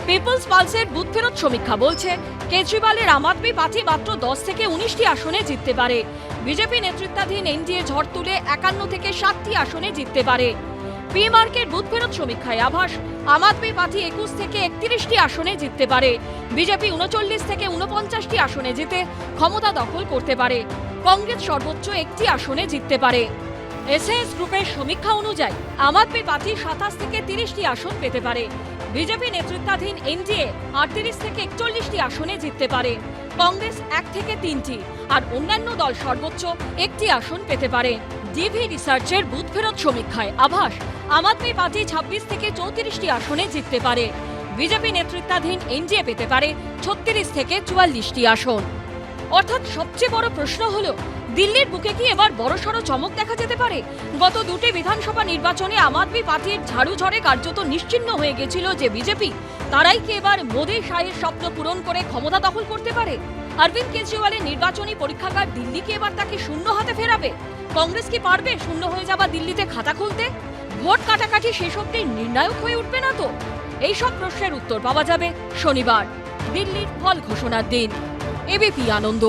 পিপলস পালসের বুথ ফেরত সমীক্ষা বলছে কেজরিওয়ালের আম আদমি পার্টি মাত্র 10 থেকে 19টি আসনে জিততে পারে। বিজেপি নেতৃত্বাধীন এনডিএ ঝড় তুলে 51 থেকে 60টি আসনে জিততে পারে। পি মার্কের বুথ ফেরত সমীক্ষায় আভাস আম আদমি পার্টি 21 থেকে 31টি আসনে জিততে পারে। বিজেপি 39 থেকে 49টি আসনে জিতে ক্ষমতা দখল করতে পারে। কংগ্রেস সর্বোচ্চ একটি আসনে জিততে পারে। এসএস গ্রুপের সমীক্ষা অনুযায়ী আম আদমি পার্টি 27 থেকে 30টি আসন পেতে পারে। বিজেপি নেতৃত্বাধীন এনডিএ 38 থেকে 41টি আসনে জিততে পারে। কংগ্রেস 1 থেকে 3টি আর অন্যান্য দল সর্বোচ্চ একটি আসন পেতে পারে। ডিভি রিসার্চের বুথ ফেরত সমীক্ষায় আভাস আম আদমি পার্টি 26 থেকে 34টি আসনে জিততে পারে। বিজেপি নেতৃত্বাধীন এনডিএ পেতে পারে 36 থেকে 44টি আসন। অর্থাৎ সবচেয়ে বড় প্রশ্ন হলো দিল্লির বুকে কি এবার বড়সড় চমক দেখা যেতে পারে? গত দুটি বিধানসভা নির্বাচনে আম আদমি পার্টির ঝাড়ু ঝড়ে কার্যত নিশ্চিহ্ন হয়ে গেছিল যে বিজেপি, তারাই কি এবার মোদি শাহের স্বপ্ন পূরণ করে ক্ষমতা দখল করতে পারে? অরবিন্দ কেজরিওয়ালের নির্বাচনী পরীক্ষাগার দিল্লি কি এবার তাকে শূন্য হাতে ফেরাবে? কংগ্রেস কি পারবে শূন্য হয়ে যাওয়া দিল্লিতে খাতা খুলতে? ভোট কাটাকাটি শেষ অবধি নির্ণায়ক হয়ে উঠবে না তো? এইসব প্রশ্নের উত্তর পাওয়া যাবে শনিবার, দিল্লির ফল ঘোষণার দিন। এবিপি আনন্দ।